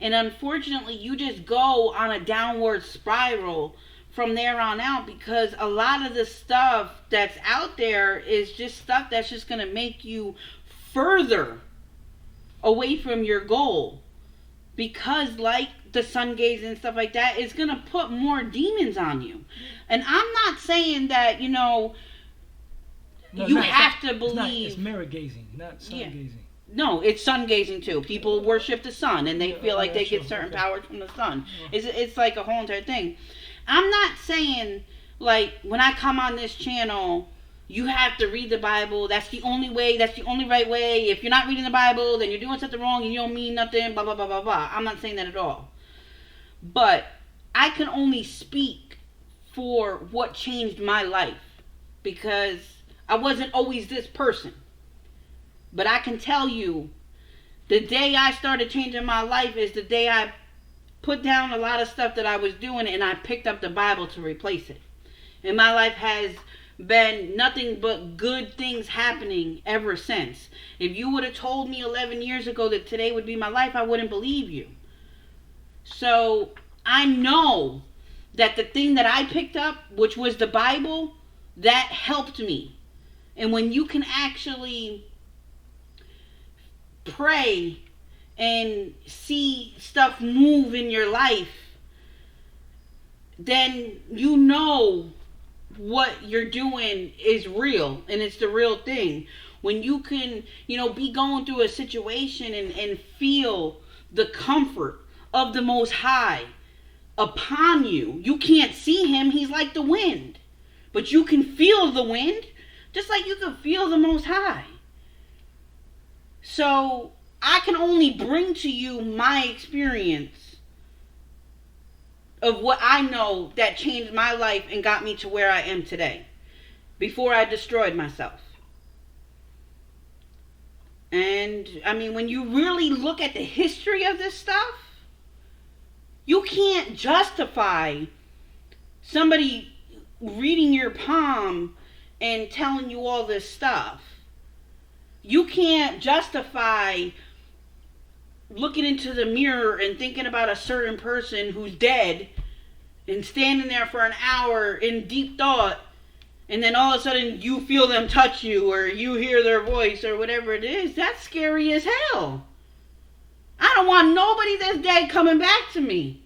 And unfortunately, you just go on a downward spiral from there on out, because a lot of the stuff that's out there is just stuff that's just going to make you further away from your goal. Because like the sun gazing and stuff like that, it's going to put more demons on you. And I'm not saying that, you have to believe. It's mirror gazing, not sun gazing. No, it's sun gazing too. People worship the sun and they feel like they get certain powers from the sun. It's like a whole entire thing. I'm not saying, like, when I come on this channel, you have to read the Bible. That's the only way. That's the only right way. If you're not reading the Bible, then you're doing something wrong and you don't mean nothing, blah, blah, blah, blah, blah. I'm not saying that at all. But I can only speak for what changed my life, because I wasn't always this person. But I can tell you, the day I started changing my life is the day I put down a lot of stuff that I was doing and I picked up the Bible to replace it. And my life has been nothing but good things happening ever since. If you would have told me 11 years ago that today would be my life, I wouldn't believe you. So I know that the thing that I picked up, which was the Bible, that helped me. And when you can actually pray and see stuff move in your life, then you know what you're doing is real and it's the real thing. When you can, be going through a situation and feel the comfort of the Most High upon you. You can't see him. He's like the wind. But you can feel the wind just like you can feel the Most High. So I can only bring to you my experience of what I know that changed my life and got me to where I am today, before I destroyed myself. And I mean, when you really look at the history of this stuff, you can't justify somebody reading your palm and telling you all this stuff. You can't justify looking into the mirror and thinking about a certain person who's dead and standing there for an hour in deep thought and then all of a sudden you feel them touch you or you hear their voice or whatever it is, that's scary as hell. I don't want nobody that's dead coming back to me.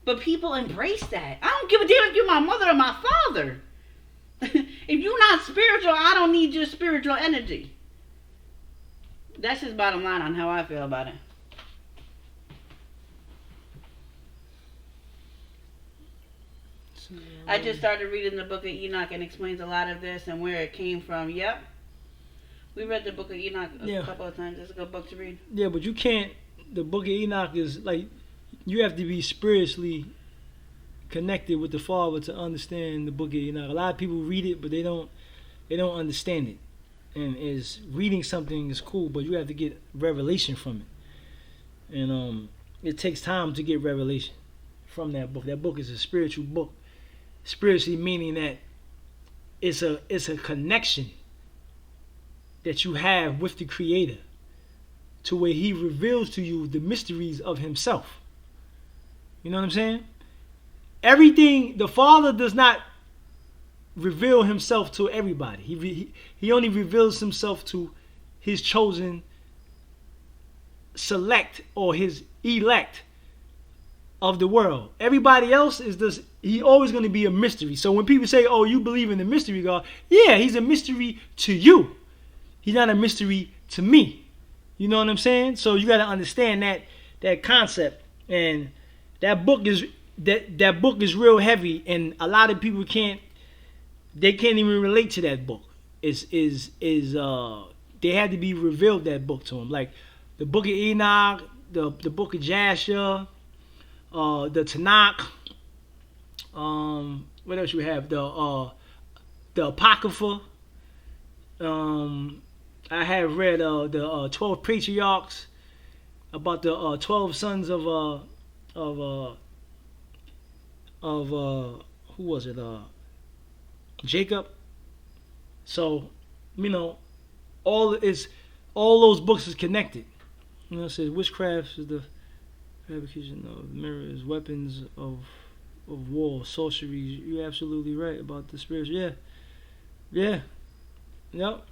But people embrace that. I don't give a damn if you're my mother or my father. If you're not spiritual, I don't need your spiritual energy. That's his bottom line on how I feel about it. I just started reading the book of Enoch and explains a lot of this and where it came from. Yep. We read the book of Enoch a couple of times. It's a good book to read. Yeah, but you can't. The book of Enoch is like, you have to be spiritually connected with the Father to understand the book of Enoch. A lot of people read it, but they don't understand it. And is reading something is cool, but you have to get revelation from it. And it takes time to get revelation from that book. That book is a spiritual book. Spiritually meaning that it's a connection that you have with the Creator, to where He reveals to you the mysteries of Himself. You know what I'm saying? Everything, the Father does not reveal Himself to everybody. He only reveals Himself to His chosen select, or His elect of the world. Everybody else is just, He always going to be a mystery. So when people say, oh, you believe in the mystery God, yeah, He's a mystery to you. He's not a mystery to me. You know what I'm saying? So you got to understand that concept. And that book is that book is real heavy, and a lot of people can't even relate to that book. They had to be revealed, that book, to them. Like the book of Enoch, the book of Jasher, the Tanakh. What else you have? The Apocrypha. I have read the 12 patriarchs, about the 12 sons of who was it? Jacob. So, you know, all those books is connected. You know, it says witchcraft is the fabrication of mirrors, weapons of war, sorceries. You're absolutely right about the spirits. Yeah. Yep.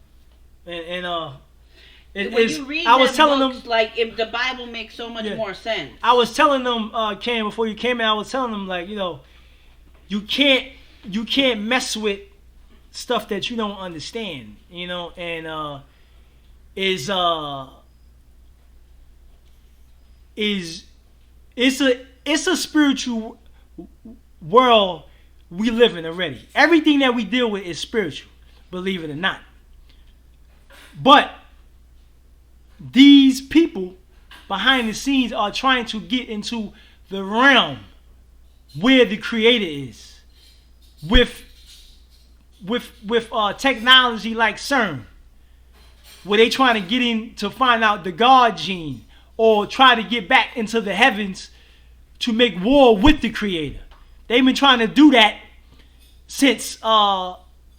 And when you read I was telling books, them, like, if the Bible makes so much more sense. I was telling them, Cam, before you came in, I was telling them, like, you know, you can't mess with stuff that you don't understand, you know, and it's a spiritual world we live in already. Everything that we deal with is spiritual, believe it or not. But these people behind the scenes are trying to get into the realm where the Creator is, with technology like CERN, where they trying to get in to find out the God gene, or try to get back into the heavens to make war with the Creator. They've been trying to do that since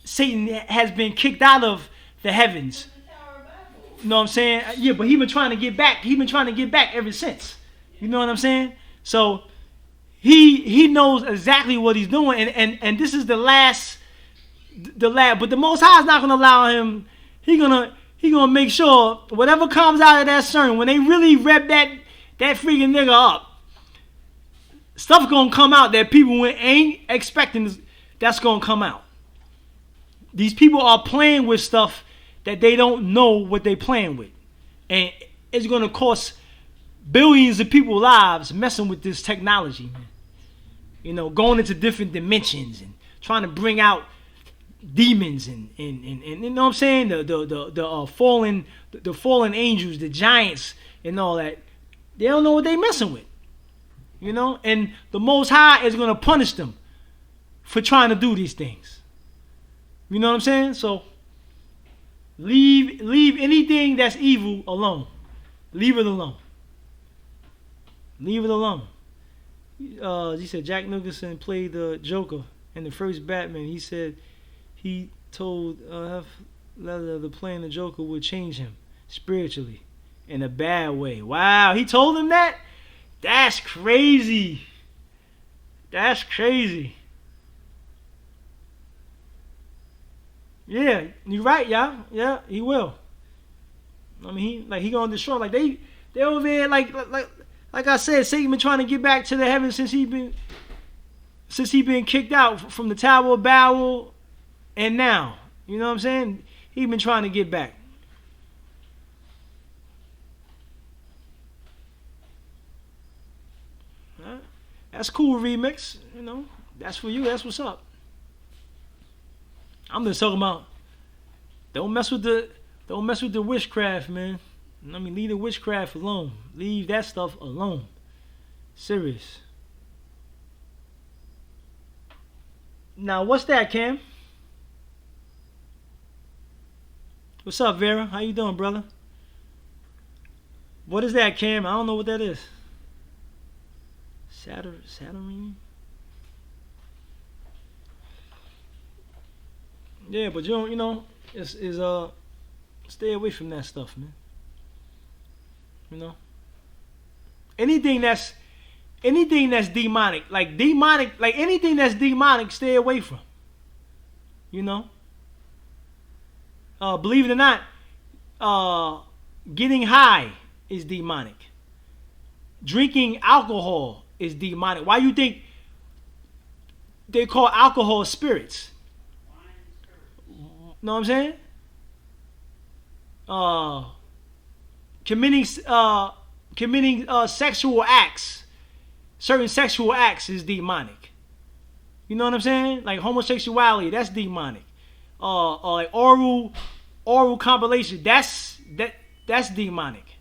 Satan has been kicked out of the heavens. You know what I'm saying? Yeah, but he's been trying to get back. He's been trying to get back ever since. You know what I'm saying? So he knows exactly what he's doing, and this is the last. But the Most High is not gonna allow him. He gonna make sure whatever comes out of that CERN, when they really rev that freaking nigga up, stuff gonna come out that people ain't expecting. That's gonna come out. These people are playing with stuff that they don't know what they playing with, and it's gonna cost billions of people's lives messing with this technology, man. You know, going into different dimensions and trying to bring out demons and you know what I'm saying, the fallen angels, the giants and all that. They don't know what they messing with, you know. And the Most High is gonna punish them for trying to do these things. You know what I'm saying? So leave anything that's evil alone. Leave it alone. Leave it alone. He said Jack Nicholson played the Joker in the first Batman. He said he told Heath Ledger that playing the Joker would change him spiritually in a bad way. Wow, he told him that? That's crazy. That's crazy. Yeah, you right, y'all. Yeah, he will. I mean, he gonna destroy. Like they over there. Like I said, Satan been trying to get back to the heavens since he been kicked out from the Tower of Babel, and now, you know what I'm saying? He been trying to get back. Huh? That's cool, remix. You know, that's for you. That's what's up. I'm just talking about don't mess with the witchcraft, man. I mean, leave the witchcraft alone. Leave that stuff alone. Serious. Now, what's that, Cam? What's up, Vera? How you doing, brother? What is that, Cam? I don't know what that is. Saturn? Yeah, but you don't, stay away from that stuff, man. You know? Anything that's demonic, like anything that's demonic, stay away from. You know? Believe it or not, getting high is demonic. Drinking alcohol is demonic. Why you think they call alcohol spirits? Know what I'm saying? Committing sexual acts, certain sexual acts is demonic. You know what I'm saying? Like homosexuality, that's demonic. Like oral compilation, that's demonic.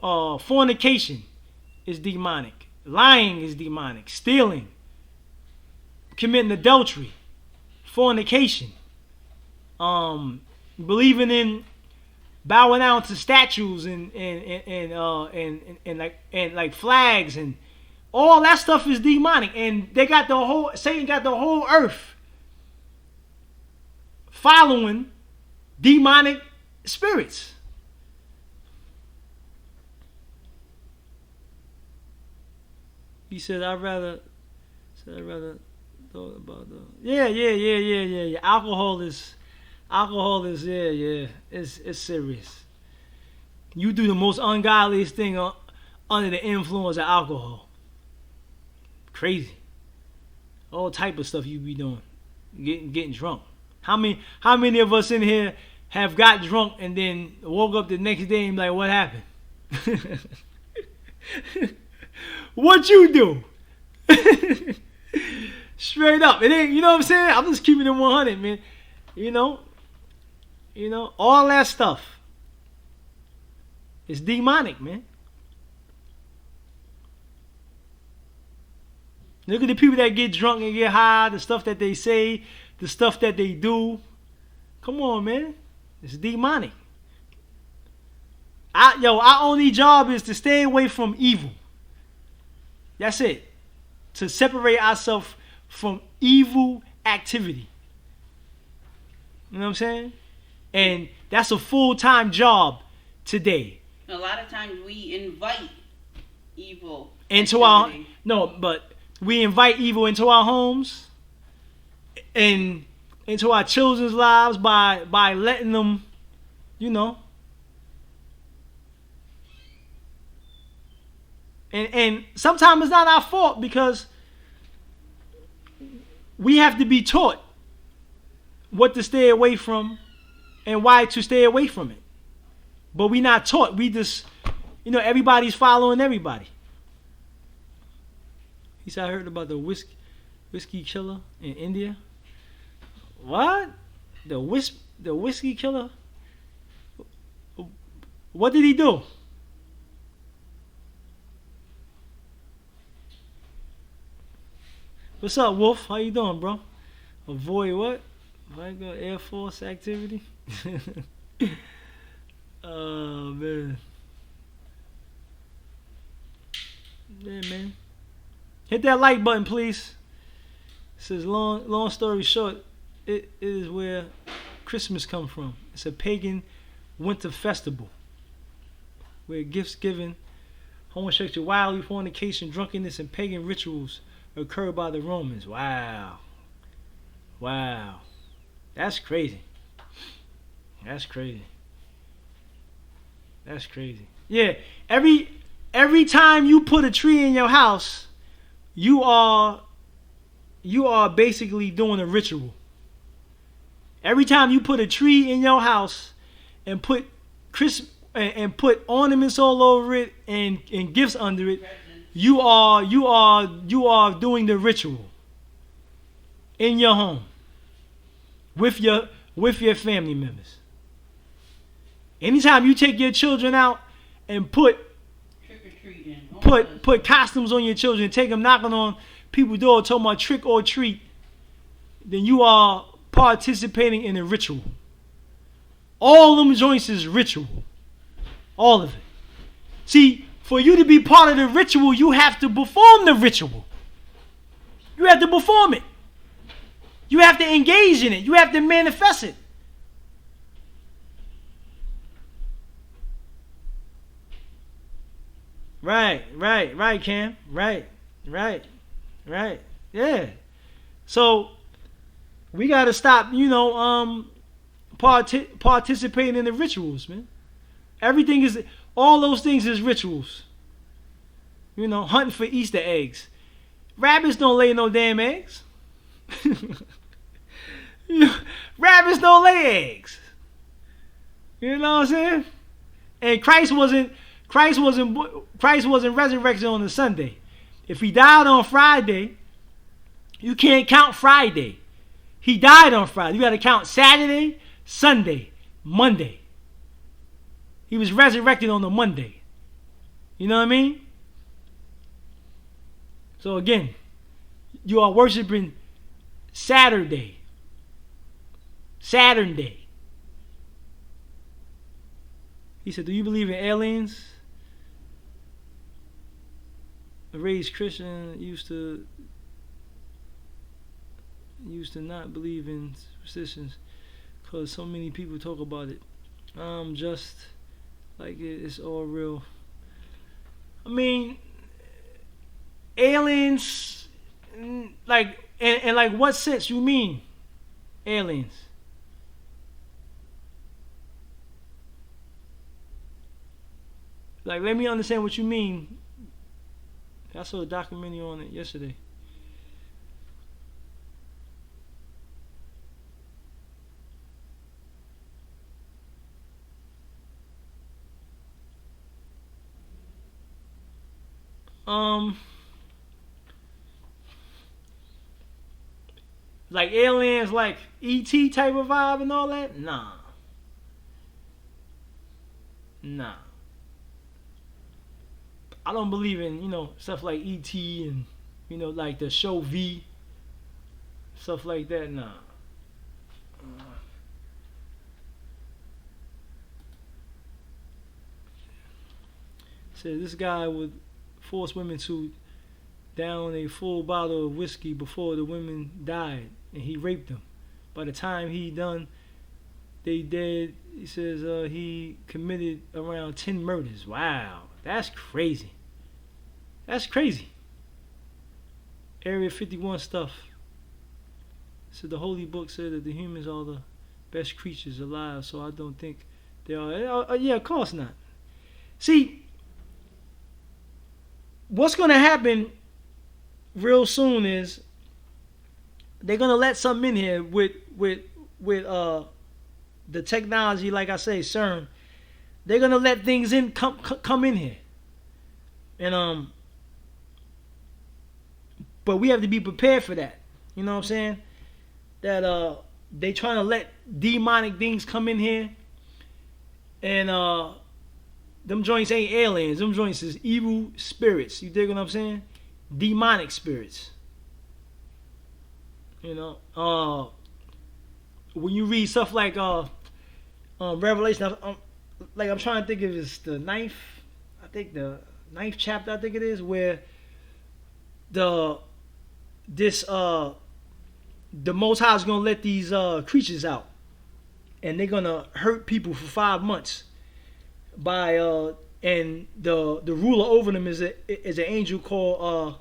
Fornication is demonic. Lying is demonic. Stealing, committing adultery, fornication, believing in bowing down to statues and like flags and all that stuff is demonic. And Satan got the whole earth following demonic spirits. He said, I'd rather thought about the yeah. Alcohol is it's serious. You do the most ungodliest thing under the influence of alcohol. Crazy. All type of stuff you be doing. Getting drunk. How many of us in here have got drunk and then woke up the next day and be like, what happened? What you do? Straight up. It ain't, you know what I'm saying? I'm just keeping it 100, man. You know, all that stuff is demonic, man. Look at the people that get drunk and get high, the stuff that they say, the stuff that they do. Come on, man. It's demonic. Our only job is to stay away from evil. That's it. To separate ourselves from evil activity. You know what I'm saying? And that's a full-time job today. A lot of times we invite evil into we invite evil into our homes and into our children's lives by letting them, and sometimes it's not our fault because we have to be taught what to stay away from and why to stay away from it. But we not taught. We just, everybody's following everybody. He said, I heard about the whiskey killer in India. What? The whiskey killer? What did he do? What's up, Wolf? How you doing, bro? Avoid what? Air Force activity? Oh, man. Yeah, man. Hit that like button, please. It says, long story short, it is where Christmas comes from. It's a pagan winter festival where gifts given, homosexuality, fornication, drunkenness, and pagan rituals occurred by the Romans. Wow. That's crazy. That's crazy. That's crazy. Yeah, every time you put a tree in your house, you are basically doing a ritual. Every time you put a tree in your house and put and put ornaments all over it and gifts under it, you are doing the ritual in your home with your family members. Anytime you take your children out and put costumes on your children, take them knocking on people's door talking about trick or treat, then you are participating in a ritual. All them joints is ritual. All of it. See, for you to be part of the ritual, you have to perform the ritual. You have to perform it. You have to engage in it. You have to manifest it. Right, Cam. Right. Yeah. So we gotta stop, participating in the rituals, man. All those things is rituals. Hunting for Easter eggs. Rabbits don't lay no damn eggs. Rabbits don't lay eggs. You know what I'm saying? And Christ wasn't resurrected on a Sunday. If he died on Friday, you can't count Friday. He died on Friday. You got to count Saturday, Sunday, Monday. He was resurrected on a Monday. You know what I mean? So again, you are worshiping Saturday. Saturn Day. He said, do you believe in aliens? A raised Christian used to not believe in superstitions because so many people talk about it. Just like it's all real. I mean, aliens, like, and like what sense you mean aliens? Like, let me understand what you mean. I saw a documentary on it yesterday. Like aliens, like E.T. type of vibe and all that? Nah. I don't believe in, stuff like E.T. and, like the show V. Stuff like that, nah. Said this guy would force women to down a full bottle of whiskey before the women died, and he raped them. By the time he done, they dead. He says he committed around 10 murders. Wow, that's crazy. That's crazy. Area 51 stuff. So the Holy Book said that the humans are the best creatures alive, so I don't think they are. Yeah, of course not. See, what's going to happen real soon is they're going to let something in here with the technology, like I say, CERN. They're going to let things come in here. And but we have to be prepared for that. You know what I'm saying? That they trying to let demonic things come in here. And them joints ain't aliens. Them joints is evil spirits. You dig what I'm saying? Demonic spirits. When you read stuff like Revelation, I'm trying to think of it's the ninth chapter, I think it is, where the Most High is gonna let these creatures out, and they're gonna hurt people for 5 months. And the ruler over them is an angel called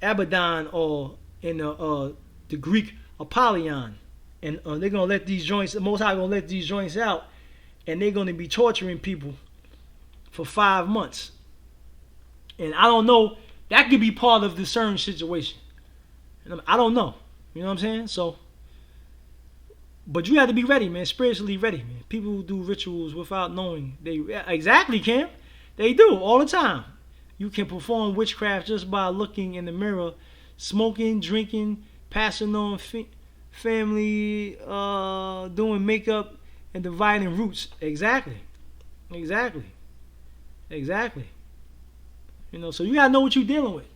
Abaddon, or in the Greek Apollyon. and they're gonna let these joints. The Most High gonna let these joints out, and they're gonna be torturing people for 5 months. And I don't know. That could be part of the certain situation. And I don't know. You know what I'm saying? So, but you have to be ready, man. Spiritually ready, man. People who do rituals without knowing, they exactly can. They do all the time. You can perform witchcraft just by looking in the mirror, smoking, drinking, passing on family, doing makeup, and dividing roots. Exactly. You know, so you gotta know what you're dealing with.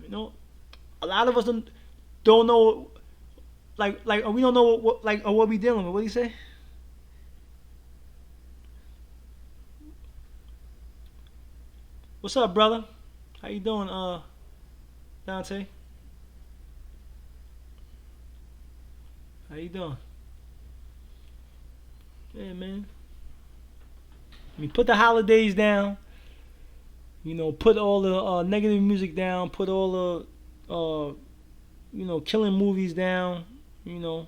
You know, a lot of us don't know, like we don't know what we dealing with. What do you say? What's up, brother? How you doing, Dante? How you doing? Yeah, man. I mean, put the holidays down. You know, put all the negative music down. Put all the, killing movies down. You know,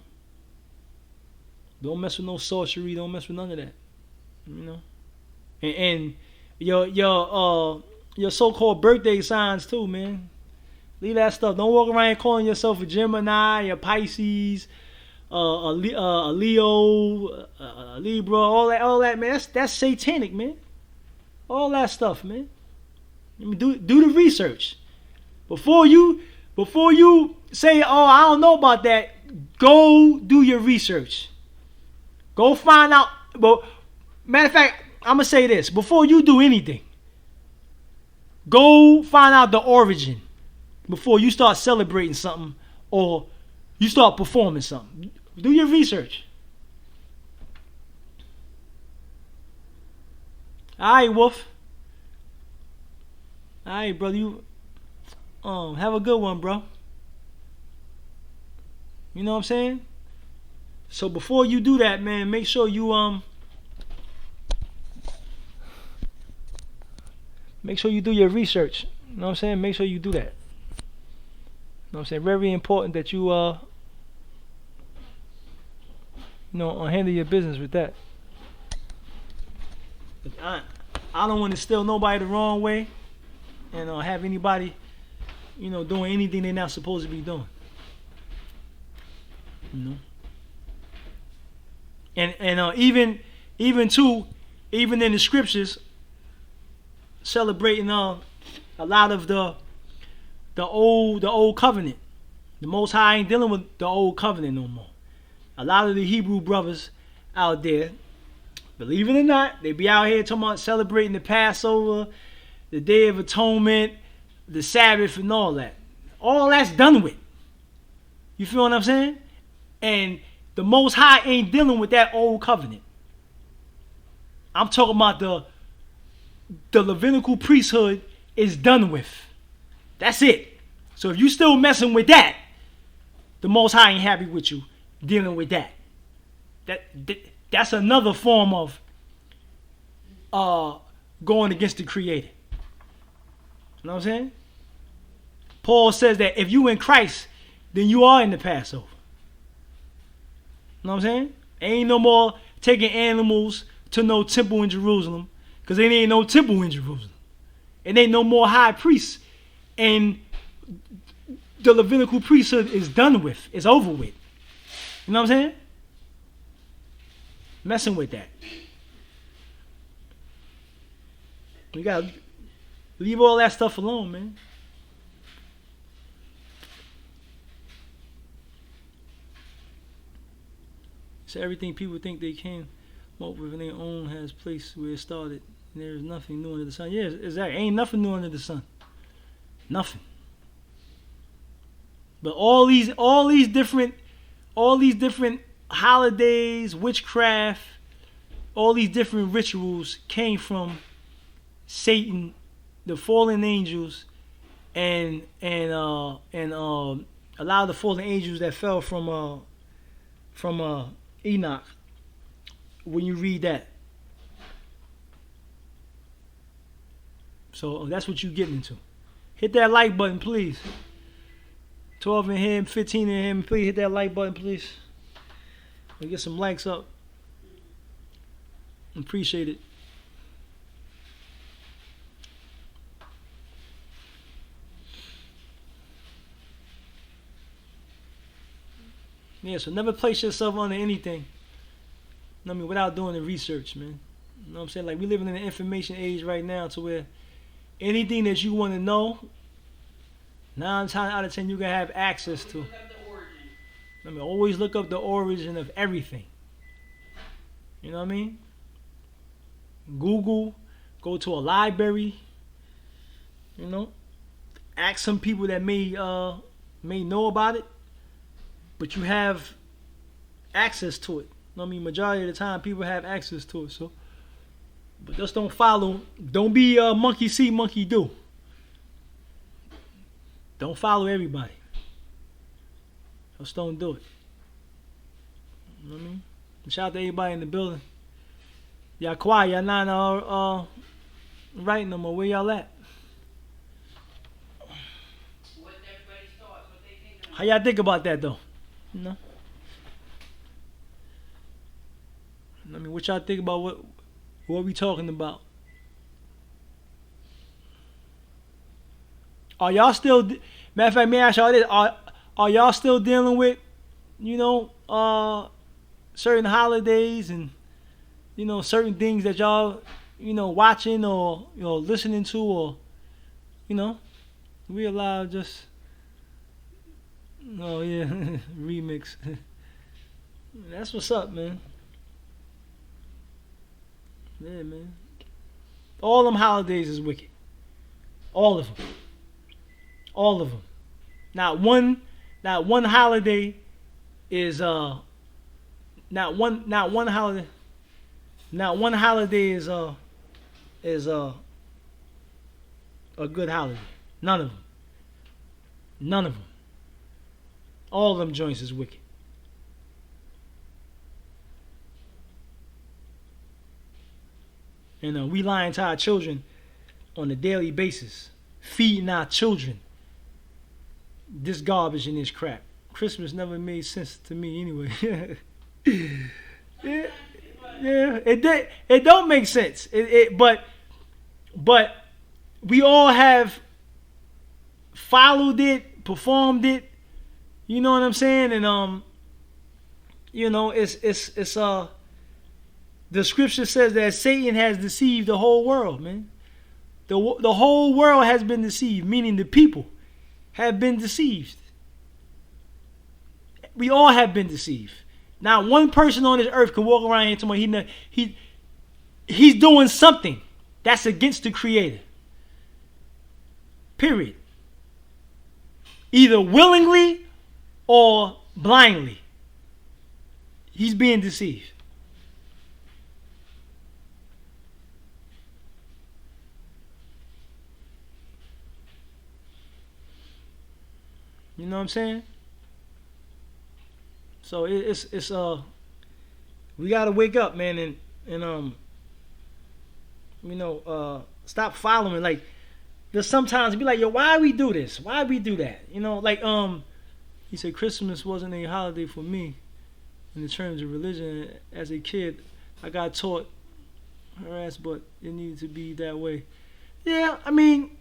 don't mess with no sorcery. Don't mess with none of that. You know, and your so-called birthday signs too, man. Leave that stuff. Don't walk around calling yourself a Gemini, a Pisces, a Leo, a Libra, all that, man. That's satanic, man. All that stuff, man. I mean, do the research before you say, "Oh, I don't know about that." Go do your research. Go find out. But matter of fact, I'm gonna say this: before you do anything, go find out the origin before you start celebrating something or you start performing something. Do your research. All right, Wolf. All right, brother. You have a good one, bro. You know what I'm saying? So before you do that, man, make sure you do your research. You know what I'm saying? Make sure you do that. You know what I'm saying? Very important that you handle your business with that. I don't want to steer nobody the wrong way and have anybody, doing anything they're not supposed to be doing. You know. And even in the scriptures, celebrating a lot of the old covenant. The Most High ain't dealing with the old covenant no more. A lot of the Hebrew brothers out there, believe it or not, they be out here talking about celebrating the Passover, the Day of Atonement, the Sabbath, and all that. All that's done with. You feel what I'm saying? And the Most High ain't dealing with that old covenant. I'm talking about the Levitical priesthood is done with. That's it. So if you still messing with that, the Most High ain't happy with you dealing with that. That's another form of going against the Creator. You know what I'm saying? Paul says that if you in Christ, then you are in the Passover. You know what I'm saying? Ain't no more taking animals to no temple in Jerusalem, because there ain't no temple in Jerusalem. And ain't no more high priests. And the Levitical priesthood is done with. It's over with. You know what I'm saying? Messing with that. You gotta leave all that stuff alone, man. So everything people think they can come up with in their own has place where it started. And there is nothing new under the sun. Yeah, exactly. Ain't nothing new under the sun. Nothing. But all these different holidays, witchcraft, all these different rituals came from Satan, the fallen angels, and a lot of the fallen angels that fell from Enoch. When you read that, so that's what you getting into. Hit that like button, please. 12 in him, 15 in him. Please hit that like button, please. Get some likes up. Appreciate it. Yeah, so never place yourself under anything. I mean, without doing the research, man. You know what I'm saying? Like, we living in an information age right now to where anything that you want to know, 9 times out of 10, you can have access to. I mean, always look up the origin of everything. You know what I mean? Google, go to a library, you know, ask some people that may know about it, but you have access to it. You know what I mean? Majority of the time, people have access to it. So, but just don't follow. Don't be monkey see, monkey do. Don't follow everybody. Just don't do it. You know what I mean? Shout out to everybody in the building. Y'all quiet. Y'all not writing no more. Where y'all at? What's everybody's thoughts? What they think? How y'all think about that though? You know? I mean, what y'all think about what we talking about? Are y'all still? Matter of fact, may I ask y'all this? Are y'all still dealing with, you know, certain holidays and, you know, certain things that y'all, you know, watching or, you know, listening to, or, you know, we allow just, oh yeah, remix. That's what's up, man. Yeah, man. All them holidays is wicked. All of them. All of them. Not one holiday is not one holiday is a good holiday. None of them. None of them. All of them joints is wicked. And we lying to our children on a daily basis, feeding our children this garbage and this crap. Christmas never made sense to me anyway. yeah, it don't make sense. But we all have followed it, performed it. You know what I'm saying? And you know, it's the scripture says that Satan has deceived the whole world, man. The whole world has been deceived, meaning the people have been deceived. We all have been deceived. Now, one person on this earth can walk around here tomorrow. He's doing something that's against the Creator. Period. Either willingly or blindly. He's being deceived. You know what I'm saying? So it's we gotta wake up, man, and you know, stop following. Like, there's sometimes be like, yo, why we do this? Why we do that? You know, like he said Christmas wasn't a holiday for me in the terms of religion. As a kid, I got taught harassed, but it needed to be that way. Yeah, I mean,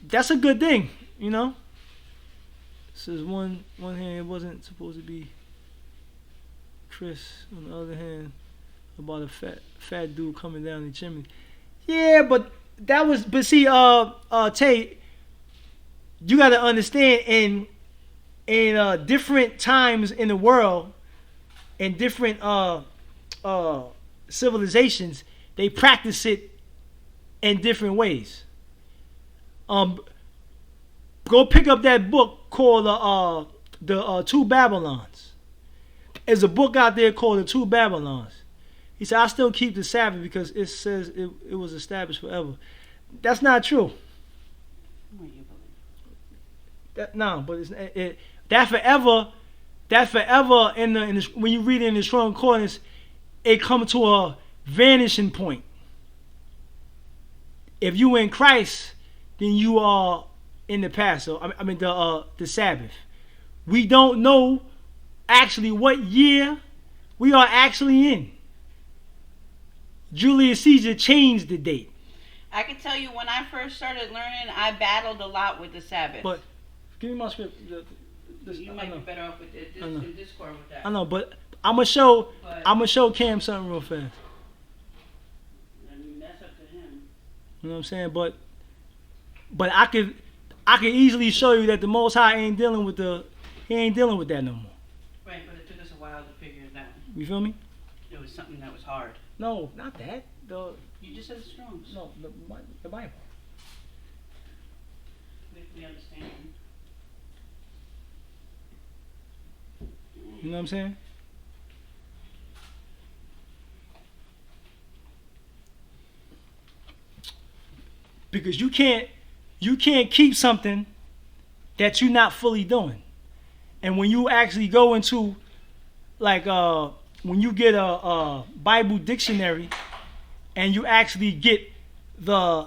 that's a good thing, you know. Says one hand, it wasn't supposed to be Chris. On the other hand, about a fat dude coming down the chimney. Yeah, but see, Tay, you got to understand, in different times in the world, in different civilizations, they practice it in different ways. Go pick up that book called the Two Babylons. There's a book out there called the Two Babylons. He said, I still keep the Sabbath because it says it was established forever. That's not true. No, but that forever in the when you read it in the strong concordance, it comes to a vanishing point. If you in Christ, then you are in the past. So I mean the Sabbath. We don't know actually what year we are actually in. Julius Caesar changed the date. I can tell you when I first started learning, I battled a lot with the Sabbath. But give me my script. You might be better off with in Discord with that. I know, but I'm gonna show Cam something real fast. I mean, that's up to him. You know what I'm saying? But I could easily show you that the Most High ain't dealing with that no more. Right, but it took us a while to figure it out. You feel me? It was something that was hard. No, not that. You just said the Strong's. No, the Bible. We understand. You know what I'm saying? Because you can't keep something that you're not fully doing. And when you actually go into like when you get a Bible dictionary and you actually get the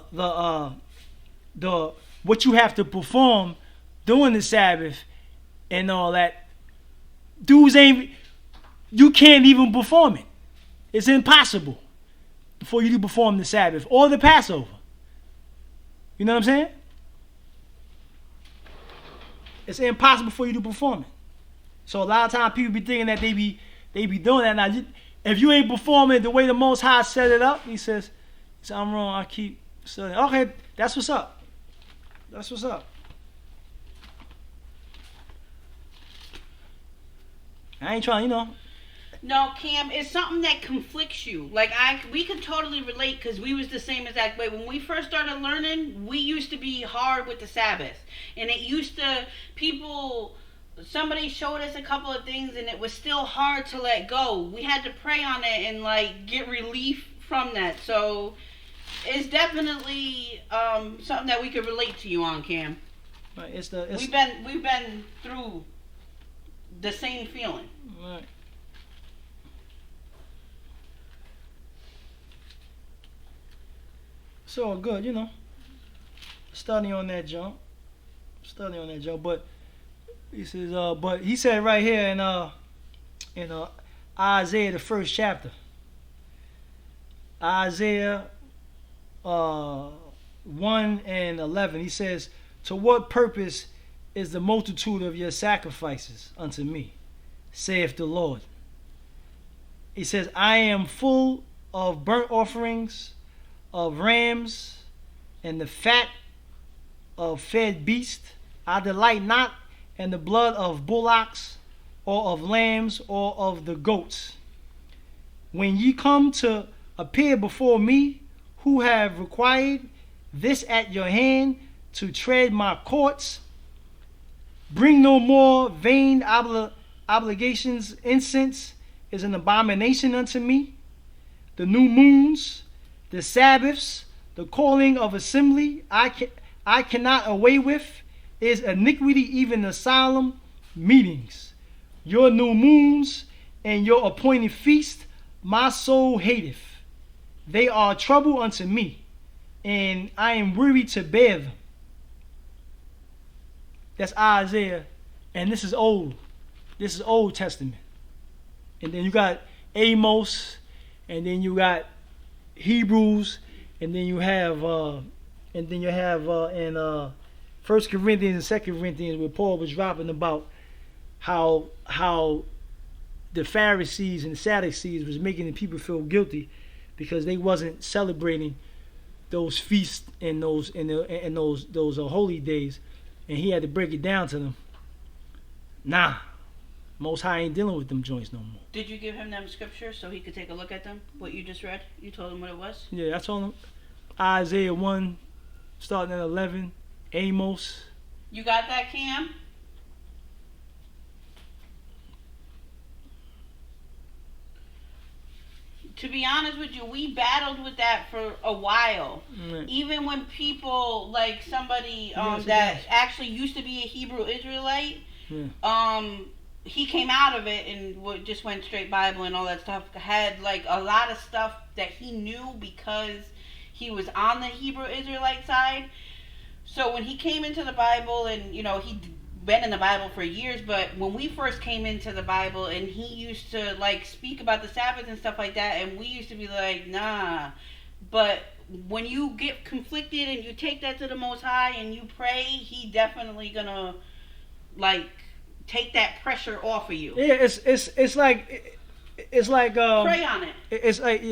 what you have to perform during the Sabbath and all that, you can't even perform it. It's impossible for you to perform the Sabbath or the Passover. You know what I'm saying? It's impossible for you to perform it. So a lot of times people be thinking that they be doing that. Now, if you ain't performing it the way the Most High set it up, he says, I'm wrong, I keep studying. Okay, that's what's up. That's what's up. I ain't trying, No, Cam, it's something that conflicts you. Like, we could totally relate because we was the same exact way. When we first started learning, we used to be hard with the Sabbath. And it used to, somebody showed us a couple of things and it was still hard to let go. We had to pray on it and, like, get relief from that. So, it's definitely something that we could relate to you on, Cam. Right, we've been through the same feeling. Right. It's all good, Study on that jump. But he says, but he said right here in Isaiah, the first chapter. Isaiah 1 and 11. He says, to what purpose is the multitude of your sacrifices unto me, saith the Lord. He says, I am full of burnt offerings, of rams, and the fat of fed beasts. I delight not in the blood of bullocks, or of lambs, or of the goats. When ye come to appear before me, who have required this at your hand to tread my courts, bring no more vain obligations. Incense is an abomination unto me. The new moons, the Sabbaths, the calling of assembly, I cannot away with, is iniquity, even the solemn meetings. Your new moons and your appointed feast, my soul hateth. They are trouble unto me, and I am weary to bear them. That's Isaiah, and this is old. This is Old Testament. And then you got Amos, and then you got Hebrews, and then you have in 1 Corinthians and 2 Corinthians where Paul was dropping about how the Pharisees and the Sadducees was making the people feel guilty because they wasn't celebrating those feasts and those holy days, and he had to break it down to them. Nah, Most High ain't dealing with them joints no more. Did you give him them scriptures so he could take a look at them? What you just read? You told him what it was? Yeah, I told him Isaiah 1, starting at 11, Amos. You got that, Cam? To be honest with you, we battled with that for a while. Right. Even when people, like somebody that actually used to be a Hebrew Israelite, he came out of it and just went straight Bible and all that stuff. Had like a lot of stuff that he knew because he was on the Hebrew Israelite side. So when he came into the Bible and he been in the Bible for years, but when we first came into the Bible and he used to like speak about the Sabbath and stuff like that, and we used to be like, nah. But when you get conflicted and you take that to the Most High and you pray, he definitely gonna like take that pressure off of you. Yeah, it's like Pray on it. It's like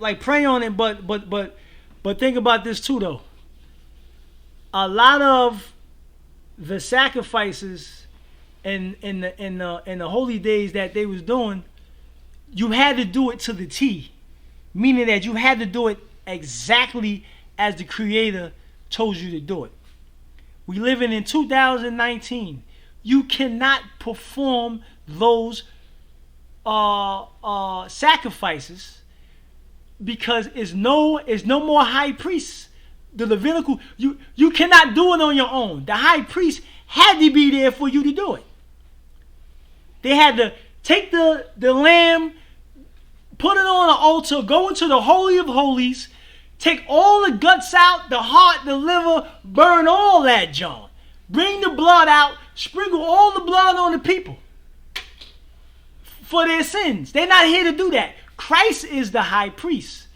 like pray on it, but think about this too though. A lot of the sacrifices and the holy days that they was doing, you had to do it to the T, meaning that you had to do it exactly as the Creator told you to do it. We living in 2019. You cannot perform those sacrifices because it's no more high priests. The Levitical, you cannot do it on your own. The high priest had to be there for you to do it. They had to take the lamb, put it on an altar, go into the Holy of Holies, take all the guts out, the heart, the liver, burn all that junk. Bring the blood out, sprinkle all the blood on the people for their sins. They're not here to do that. Christ is the high priest.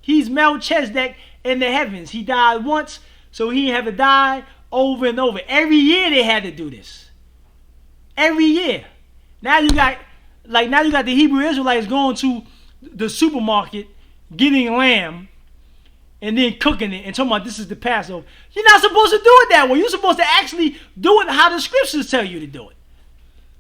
He's Melchizedek in the heavens. He died once, so he didn't have to die over and over. Every year they had to do this. Every year. Now you got the Hebrew Israelites going to the supermarket, getting lamb, and then cooking it and talking about this is the Passover. You're not supposed to do it that way. You're supposed to actually do it how the scriptures tell you to do it.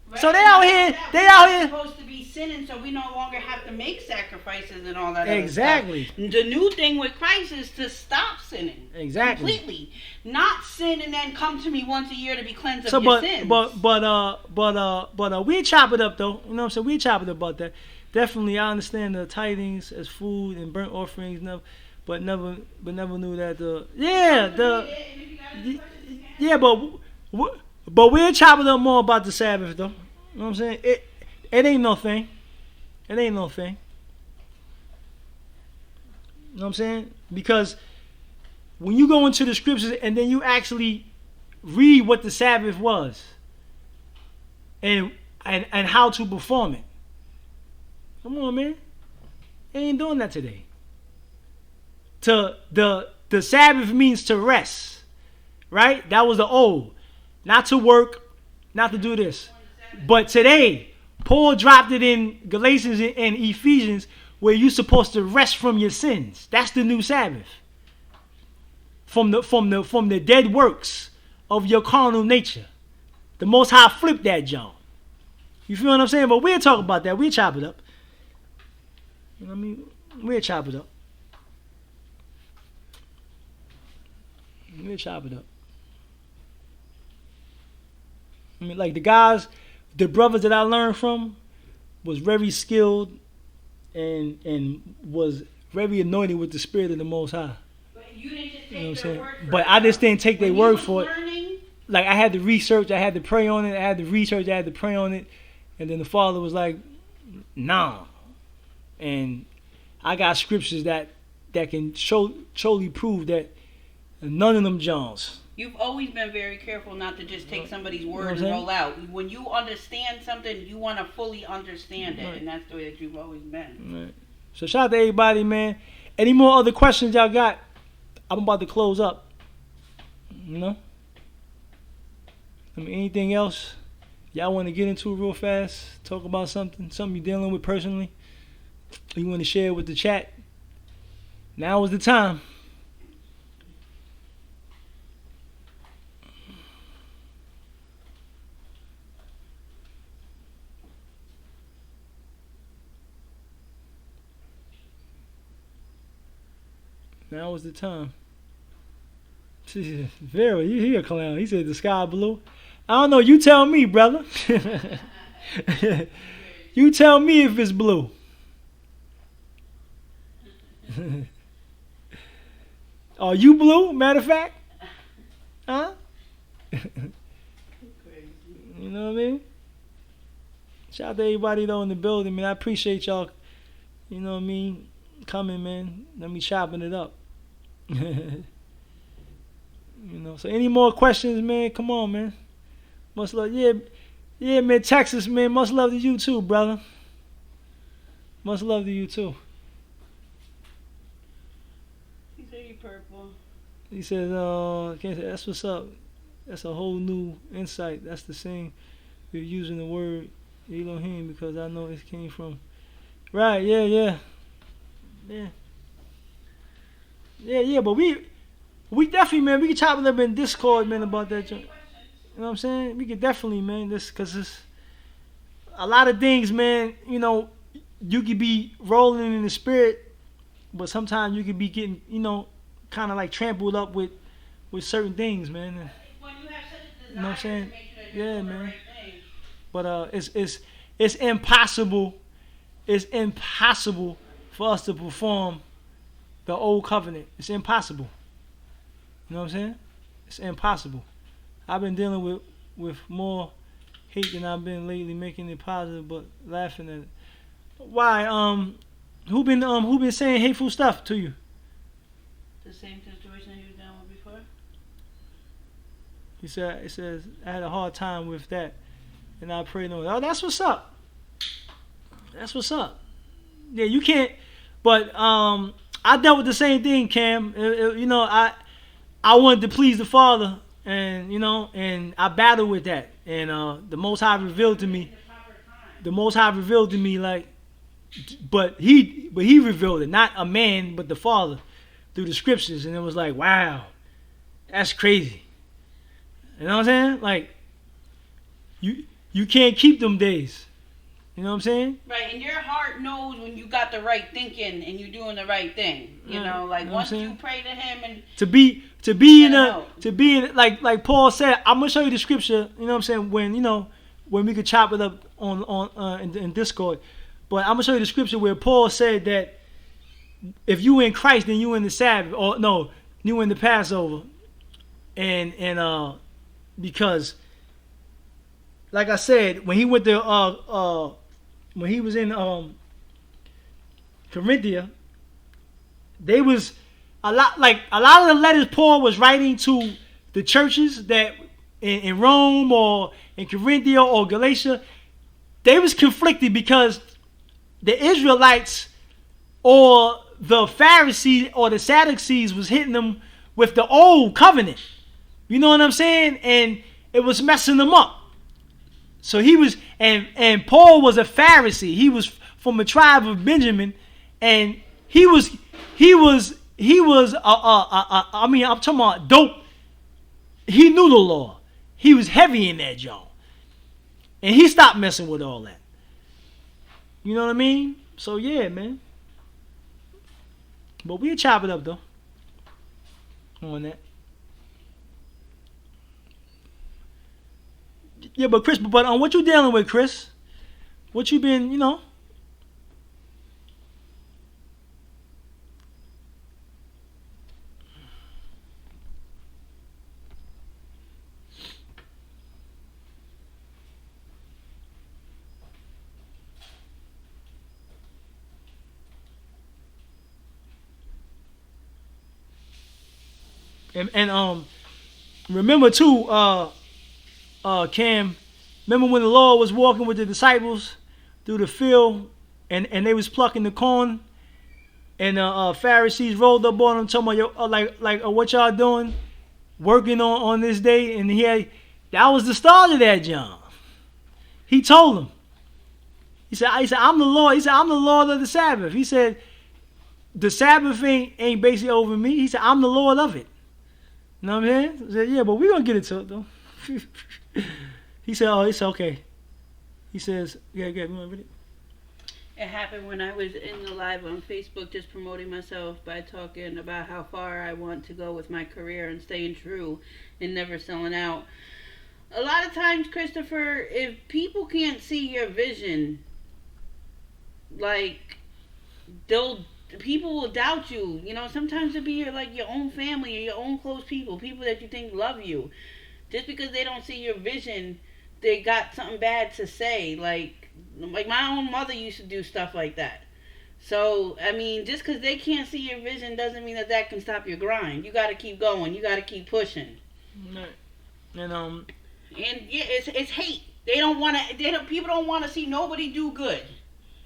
Right. So they out here. We're supposed to be sinning, so we no longer have to make sacrifices and all that. Exactly. Other stuff. The new thing with Christ is to stop sinning. Exactly. Completely, not sin and then come to me once a year to be cleansed of your sins. But we chop it up though. You know what I'm saying? We chop it up about that. Definitely, I understand the tithings as food and burnt offerings, but never knew that but we'll chop it up more about the Sabbath though. You know what I'm saying? It ain't no thing. It ain't no thing. You know what I'm saying? Because when you go into the scriptures and then you actually read what the Sabbath was and how to perform it. Come on, man. They ain't doing that today. The Sabbath means to rest. Right? That was the old. Not to work, not to do this. But today, Paul dropped it in Galatians and Ephesians where you're supposed to rest from your sins. That's the new Sabbath. From the dead works of your carnal nature. The Most High flipped that junk. You feel what I'm saying? But we'll talk about that. We'll chop it up. You know what I mean? We'll chop it up. We'll chop it up. I mean, like the brothers that I learned from was very skilled and was very anointed with the Spirit of the Most High. But you didn't just take you know what I'm their saying? word for But it. I just didn't take their word for it. Learning, Like I had to research, I had to pray on it, I had to research, I had to pray on it, and then the Father was like, nah. And I got scriptures that can surely prove that none of them Johns. you've always been very careful not to just take somebody's word what and I'm roll out. When you understand something, you want to fully understand it, Right. and that's the way that you've always been. Right. So shout out to everybody, man. Any more other questions y'all got? I'm about to close up. You know? I mean, anything else y'all want to get into real fast? Talk about something you're dealing with personally? You want to share with the chat? Now is the time. Now is the time. Vera, you a clown. He said the sky blue. I don't know. You tell me, brother. You tell me if it's blue. Are you blue, matter of fact? Huh? You know what I mean? Shout out to everybody though in the building, man. I appreciate y'all, you know what I mean, coming, man. Let me chopping it up. You know, so any more questions, man? Come on, man. Much love. Yeah, yeah, man. Texas, man. Much love to you too, brother. Much love to you too. He said you purple. He says, can't say that's what's up. That's a whole new insight. That's the same. You're using the word Elohim because I know it came from. Right, yeah, yeah. Yeah. Yeah, yeah, but we definitely, man, we can chop it up in Discord, man, about that. You know what I'm saying? We could definitely, man, this, because it's a lot of things, man, you know, you could be rolling in the spirit, but sometimes you could be getting, you know, kind of like trampled up with certain things, man. And, When you have such a you know what I'm saying? desire to make sure Yeah, you're doing the man. right thing. But it's impossible. It's impossible for us to perform the old covenant. It's impossible. You know what I'm saying? It's impossible. I've been dealing with more hate than I've been lately, making it positive, but laughing at it. Why? Who been saying hateful stuff to you? The same situation he was dealing with before? It says I had a hard time with that, and I prayed on it. Oh, that's what's up. That's what's up. Yeah, you can't. But I dealt with the same thing, Cam. You know, I wanted to please the Father, and you know, and I battled with that. And the Most High revealed to me. The Most High revealed to me, like, but he revealed it, not a man, but the Father, through the scriptures, and it was like, wow, that's crazy. You know what I'm saying? Like, you can't keep them days. You know what I'm saying? Right, and your heart knows when you got the right thinking and you're doing the right thing. You know, like You know what once I'm you saying? pray to him and To be in like Paul said, I'm gonna show you the scripture. You know what I'm saying? When we could chop it up on in Discord, but I'm gonna show you the scripture where Paul said that if you in Christ, then you in the Sabbath, or no, you in the Passover, and because like I said, when he went to when he was in Corinthia, they was a lot of the letters Paul was writing to the churches that in Rome or in Corinthia or Galatia, they was conflicted because the Israelites or the Pharisees or the Sadducees was hitting them with the old covenant. You know what I'm saying? And it was messing them up. So he was, and Paul was a Pharisee. He was from the tribe of Benjamin, and he was. I mean, I'm talking about dope. He knew the law. He was heavy in that, y'all, and he stopped messing with all that. You know what I mean? So yeah, man. But we'll chop it up though. On that. Yeah, but Chris, but on what you dealing with, Chris? What you been, you know? And remember too, Cam, remember when the Lord was walking with the disciples through the field and they was plucking the corn and the Pharisees rolled up on them talking about what y'all doing, working on this day, and that was the start of that, John. He told them. He said, I'm the Lord. He said, I'm the Lord of the Sabbath. He said, the Sabbath ain't basically over me. He said, I'm the Lord of it. You know what I'm saying? I said, yeah, but we're going to get into it, though. He said, oh, it's okay. He says, yeah, we want to read it? it happened when I was in the live on Facebook just promoting myself by talking about how far I want to go with my career and staying true and never selling out. A lot of times, Christopher, if people can't see your vision, like, people will doubt you. You know, sometimes it'll be your own family or your own close people that you think love you. Just because they don't see your vision, they got something bad to say. Like my own mother used to do stuff like that. So, I mean, just because they can't see your vision doesn't mean that can stop your grind. You got to keep going. You got to keep pushing. Right. And And yeah, it's hate. They don't want to. People don't want to see nobody do good.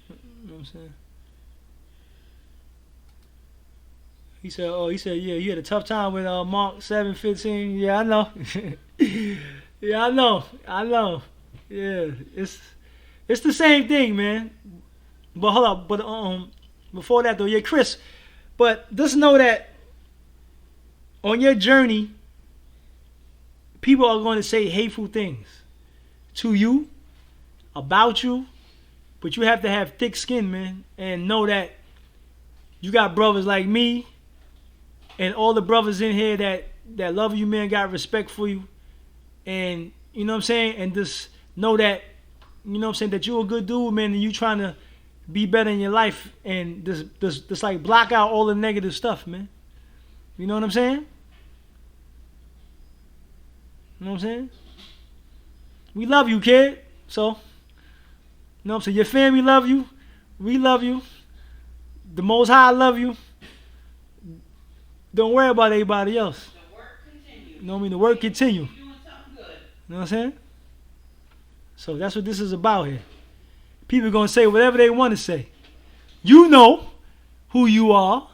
You know what I'm saying? He said, "Oh, yeah, you had a tough time with Mark 7:15." Yeah, I know. Yeah, I know. Yeah, it's the same thing, man. But hold up, but before that though, yeah, Chris. But just know that on your journey, people are going to say hateful things to you, about you, but you have to have thick skin, man, and know that you got brothers like me and all the brothers in here that love you, man, got respect for you, and you know what I'm saying, and just know that, you know what I'm saying, that you're a good dude, man, and you trying to be better in your life, and just like block out all the negative stuff, man. You know what I'm saying? You know what I'm saying? We love you, kid. So, you know what I'm saying? Your family love you. We love you. The Most High love you. Don't worry about anybody else. The work continues. You know what I mean? The work continue. You're doing something good. You know what I'm saying? So that's what this is about here. People are going to say whatever they want to say. You know who you are.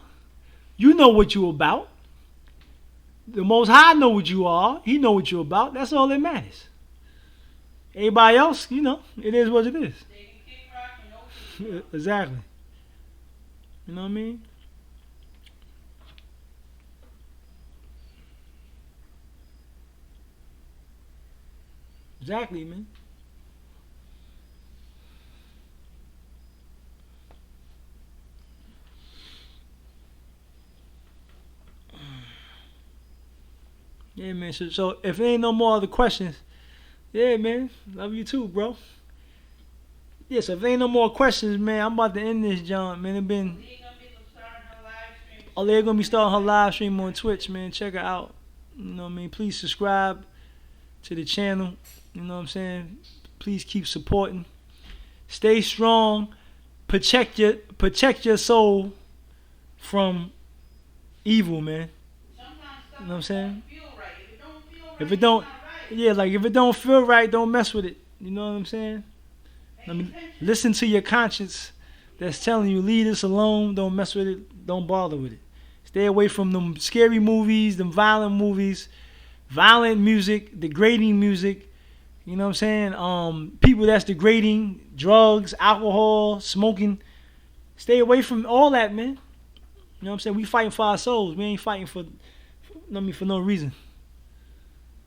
You know what you're about. The Most High know what you are. He know what you're about. That's all that matters. Everybody else, you know, it is what it is. They can kick rock and no kick. Exactly. You know what I mean? Exactly, man. Yeah, man. So if there ain't no more other questions, yeah, man. Love you too, bro. Yeah, so if there ain't no more questions, man, I'm about to end this, John. Man, it been. Oh, they're gonna be starting her live stream on Twitch, man. Check her out. You know what I mean? Please subscribe to the channel. You know what I'm saying? Please keep supporting. Stay strong. Protect your soul from evil, man. You know what I'm saying? If it don't, yeah, like if it don't feel right, don't mess with it. You know what I'm saying? I mean, listen to your conscience that's telling you, leave this alone, don't mess with it, don't bother with it. Stay away from them scary movies, them violent movies, violent music, degrading music. You know what I'm saying? People that's degrading, drugs, alcohol, smoking. Stay away from all that, man. You know what I'm saying? We fighting for our souls. We ain't fighting for no reason.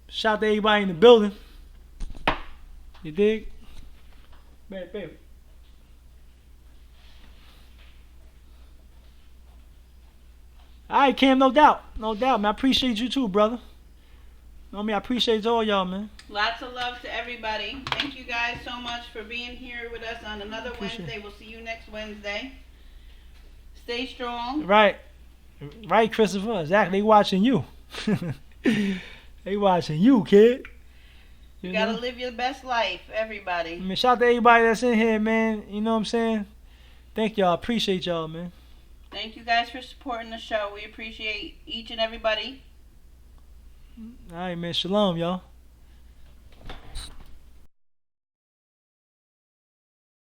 Shout out to everybody in the building. You dig? Baby. All right, Cam, no doubt, man. I appreciate you too, brother. You know what I mean? I appreciate all y'all, man. Lots of love to everybody. Thank you guys so much for being here with us on another Wednesday. We'll see you next Wednesday. Stay strong. Right, Christopher. Exactly. They watching you. They watching you, kid. You gotta live your best life, everybody. I mean, shout out to everybody that's in here, man. You know what I'm saying? Thank y'all. Appreciate y'all, man. Thank you guys for supporting the show. We appreciate each and everybody. All right, man. Shalom, y'all.